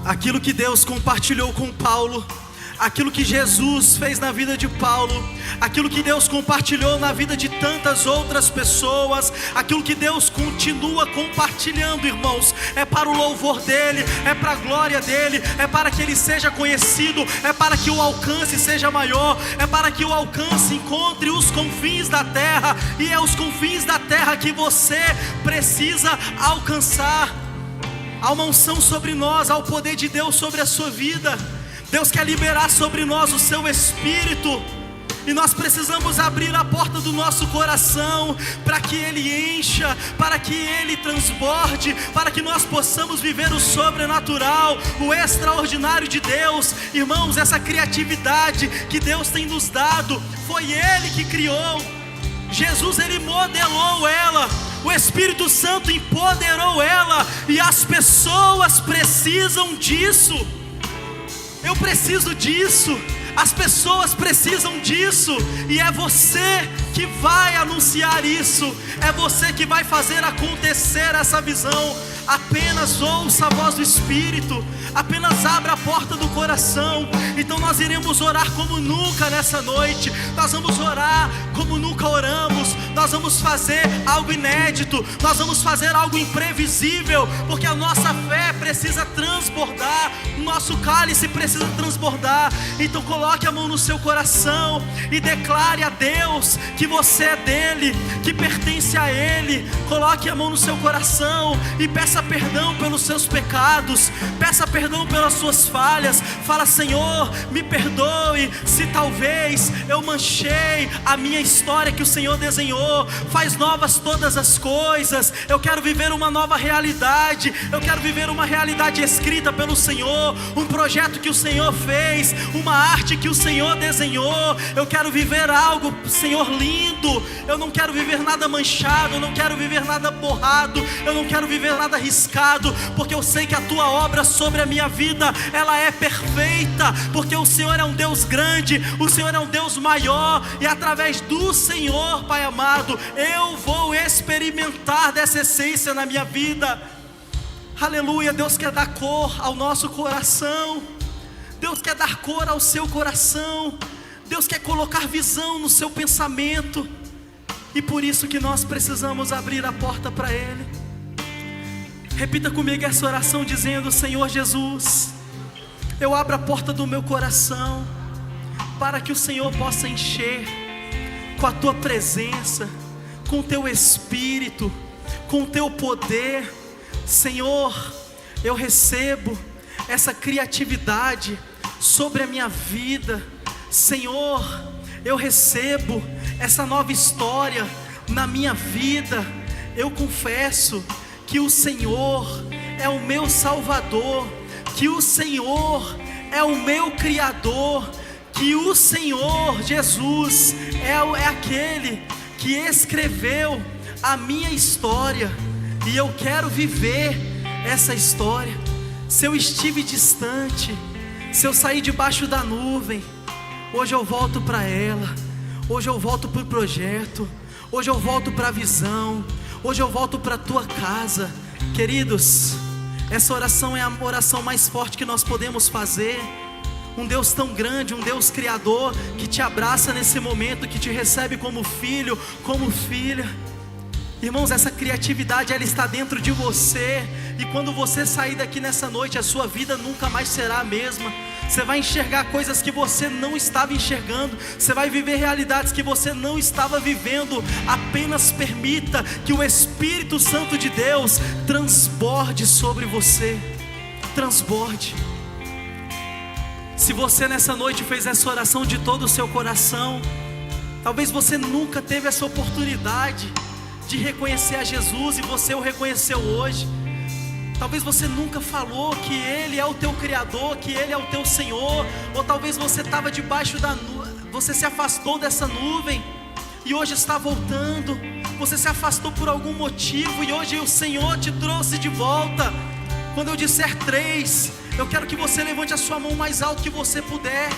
Aquilo que Deus compartilhou com Paulo, aquilo que Jesus fez na vida de Paulo, aquilo que Deus compartilhou na vida de tantas outras pessoas, aquilo que Deus continua compartilhando, irmãos, é para o louvor dEle, é para a glória dEle, é para que Ele seja conhecido, é para que o alcance seja maior, é para que o alcance encontre os confins da terra, e é os confins da terra que você precisa alcançar. Há uma unção sobre nós, há o poder de Deus sobre a sua vida. Deus quer liberar sobre nós o seu Espírito, e nós precisamos abrir a porta do nosso coração para que Ele encha, para que Ele transborde, para que nós possamos viver o sobrenatural, o extraordinário de Deus. Irmãos, essa criatividade que Deus tem nos dado, foi Ele que criou. Jesus, Ele modelou ela, o Espírito Santo empoderou ela, e as pessoas precisam disso. Eu preciso disso, as pessoas precisam disso, e é você que vai anunciar isso, é você que vai fazer acontecer essa visão. Apenas ouça a voz do Espírito, apenas abra a porta do coração. Então nós iremos orar como nunca nessa noite, nós vamos orar como nunca oramos, nós vamos fazer algo inédito, nós vamos fazer algo imprevisível, porque a nossa fé precisa transbordar, o nosso cálice precisa transbordar. Então coloque Coloque a mão no seu coração e declare a Deus que você é dele, que pertence a ele. Coloque a mão no seu coração e peça perdão pelos seus pecados, peça perdão pelas suas falhas. Fala: Senhor, me perdoe se talvez eu manchei a minha história que o Senhor desenhou. Faz novas todas as coisas. Eu quero viver uma nova realidade. Eu quero viver uma realidade escrita pelo Senhor, um projeto que o Senhor fez, uma arte que o Senhor desenhou. Eu quero viver algo, Senhor, lindo. Eu não quero viver nada manchado, eu não quero viver nada borrado, eu não quero viver nada arriscado, porque eu sei que a tua obra sobre a minha vida, ela é perfeita, porque o Senhor é um Deus grande, o Senhor é um Deus maior, e através do Senhor, Pai amado, eu vou experimentar dessa essência na minha vida. Aleluia. Deus quer dar cor ao nosso coração, Deus quer dar cor ao seu coração, Deus quer colocar visão no seu pensamento, e por isso que nós precisamos abrir a porta para Ele. Repita comigo essa oração dizendo: Senhor Jesus, eu abro a porta do meu coração para que o Senhor possa encher com a tua presença, com o teu Espírito, com o teu poder. Senhor, eu recebo essa criatividade sobre a minha vida. Senhor, eu recebo essa nova história na minha vida. Eu confesso que o Senhor é o meu Salvador, que o Senhor é o meu Criador, que o Senhor Jesus é aquele que escreveu a minha história, e eu quero viver essa história. Se eu estive distante, se eu saí debaixo da nuvem, hoje eu volto para ela, hoje eu volto para o projeto, hoje eu volto para a visão, hoje eu volto para a tua casa. Queridos, essa oração é a oração mais forte que nós podemos fazer. Um Deus tão grande, um Deus criador, que te abraça nesse momento, que te recebe como filho, como filha. Irmãos, essa criatividade, ela está dentro de você, e quando você sair daqui nessa noite, a sua vida nunca mais será a mesma. Você vai enxergar coisas que você não estava enxergando, você vai viver realidades que você não estava vivendo. Apenas permita que o Espírito Santo de Deus transborde sobre você, transborde. Se você nessa noite fez essa oração de todo o seu coração, talvez você nunca teve essa oportunidade de reconhecer a Jesus, e você o reconheceu hoje. Talvez você nunca falou que Ele é o teu Criador, que Ele é o teu Senhor. Ou talvez você estava debaixo da nuvem, você se afastou dessa nuvem e hoje está voltando. Você se afastou por algum motivo e hoje o Senhor te trouxe de volta. Quando eu disser 3, eu quero que você levante a sua mão mais alto que você puder,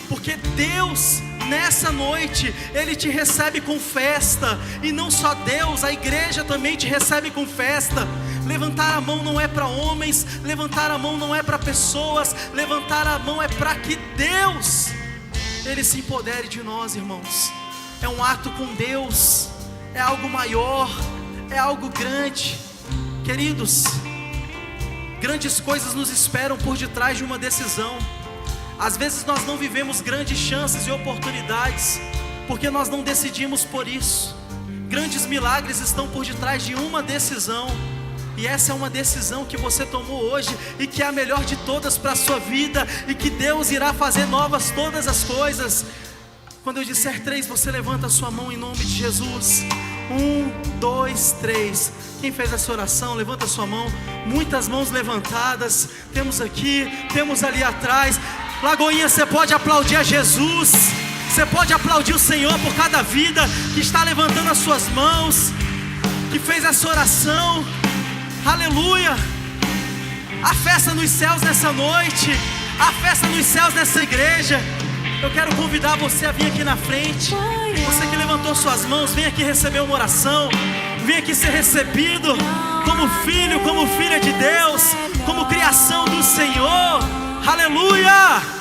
porque Deus, nessa noite, Ele te recebe com festa. E não só Deus, a igreja também te recebe com festa. Levantar a mão não é para homens, levantar a mão não é para pessoas, levantar a mão é para que Deus, Ele se empodere de nós, irmãos. É um ato com Deus, é algo maior, é algo grande. Queridos, grandes coisas nos esperam por detrás de uma decisão. Às vezes nós não vivemos grandes chances e oportunidades porque nós não decidimos por isso. Grandes milagres estão por detrás de uma decisão, e essa é uma decisão que você tomou hoje, e que é a melhor de todas para a sua vida, e que Deus irá fazer novas todas as coisas. Quando eu disser 3, você levanta a sua mão em nome de Jesus. 1, 2, 3. Quem fez essa oração, levanta a sua mão. Muitas mãos levantadas. Temos aqui, temos ali atrás. Lagoinha, você pode aplaudir a Jesus. Você pode aplaudir o Senhor por cada vida que está levantando as suas mãos, que fez essa oração. Aleluia. A festa nos céus nessa noite, a festa nos céus nessa igreja. Eu quero convidar você a vir aqui na frente. Você que levantou suas mãos, vem aqui receber uma oração. Vem aqui ser recebido como filho, como filha de Deus, como criação do Senhor. Aleluia.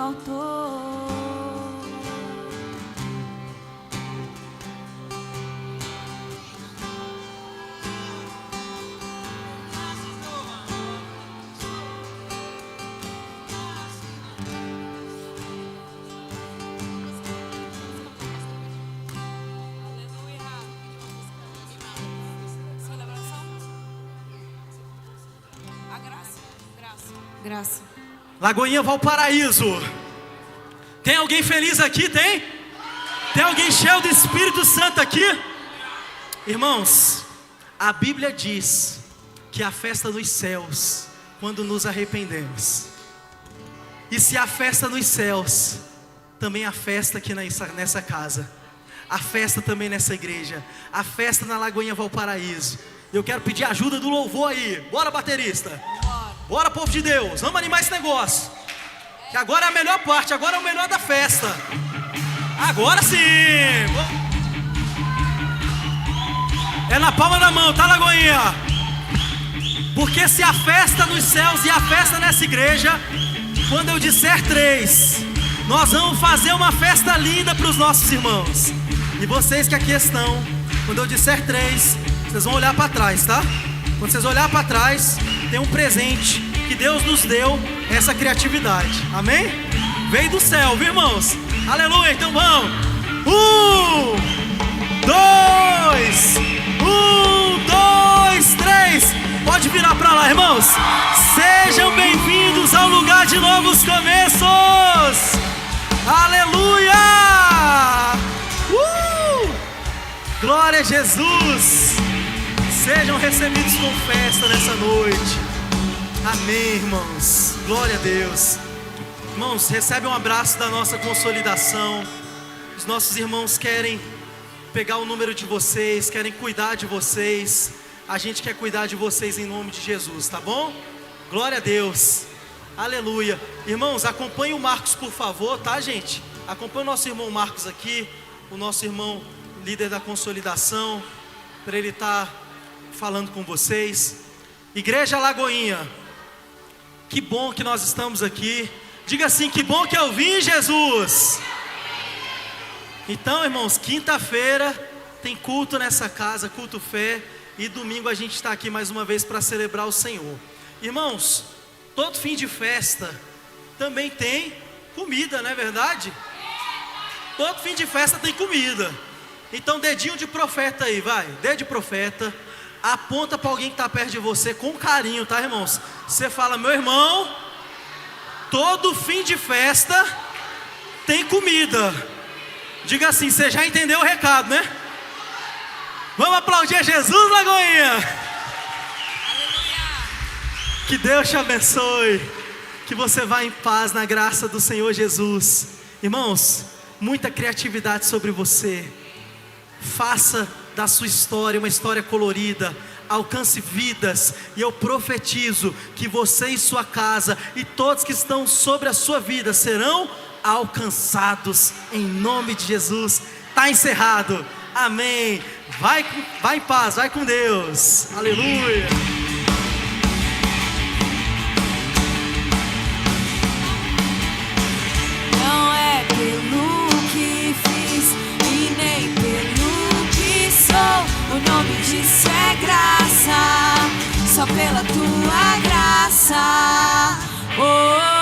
faltou. Graça. Lagoinha Valparaíso. Tem alguém feliz aqui? Tem? Tem alguém cheio do Espírito Santo aqui? Irmãos, a Bíblia diz que a festa nos céus, quando nos arrependemos. E se a festa nos céus, também a festa aqui nessa casa, a festa também nessa igreja, a festa na Lagoinha Valparaíso. Eu quero pedir ajuda do louvor aí. Bora, baterista. Bora, povo de Deus, vamos animar esse negócio. Que agora é a melhor parte, agora é o melhor da festa. Agora sim. É na palma da mão, tá, Lagoinha? Porque se a festa nos céus e a festa nessa igreja, quando eu disser 3, nós vamos fazer uma festa linda para os nossos irmãos. E vocês que aqui estão, quando eu disser 3, vocês vão olhar para trás, tá? Quando vocês olharem para trás, tem um presente que Deus nos deu, essa criatividade. Amém? Veio do céu, viu, irmãos? Aleluia, então vamos. 1, 2, 3. Pode virar para lá, irmãos. Sejam bem-vindos ao lugar de novos começos. Aleluia! Glória a Jesus. Sejam recebidos com festa nessa noite. Amém, irmãos. Glória a Deus. Irmãos, recebe um abraço da nossa consolidação. Os nossos irmãos querem pegar o número de vocês, querem cuidar de vocês. A gente quer cuidar de vocês em nome de Jesus, tá bom? Glória a Deus. Aleluia. Irmãos, acompanhe o Marcos, por favor, tá, gente? Acompanhe o nosso irmão Marcos aqui, o nosso irmão líder da consolidação, para ele estar falando com vocês. Igreja Lagoinha, que bom que nós estamos aqui. Diga assim: que bom que eu vim, Jesus. Então, irmãos, quinta-feira tem culto nessa casa, culto fé. E domingo a gente está aqui mais uma vez para celebrar o Senhor. Irmãos, todo fim de festa também tem comida, não é verdade? Todo fim de festa tem comida. Então, dedinho de profeta aí, vai. Dedo de profeta. Aponta para alguém que está perto de você com carinho, tá, irmãos? Você fala: meu irmão, todo fim de festa tem comida. Diga assim: você já entendeu o recado, né? Vamos aplaudir a Jesus, Lagoinha. Aleluia. Que Deus te abençoe. Que você vá em paz na graça do Senhor Jesus. Irmãos, muita criatividade sobre você. Faça da sua história uma história colorida. Alcance vidas. E eu profetizo que você e sua casa e todos que estão sobre a sua vida serão alcançados em nome de Jesus. Está encerrado. Amém. Vai em paz, vai com Deus. Aleluia. Não é pelo que fiz e nem pelo que sou. O nome disso é graça, só pela tua graça. Oh.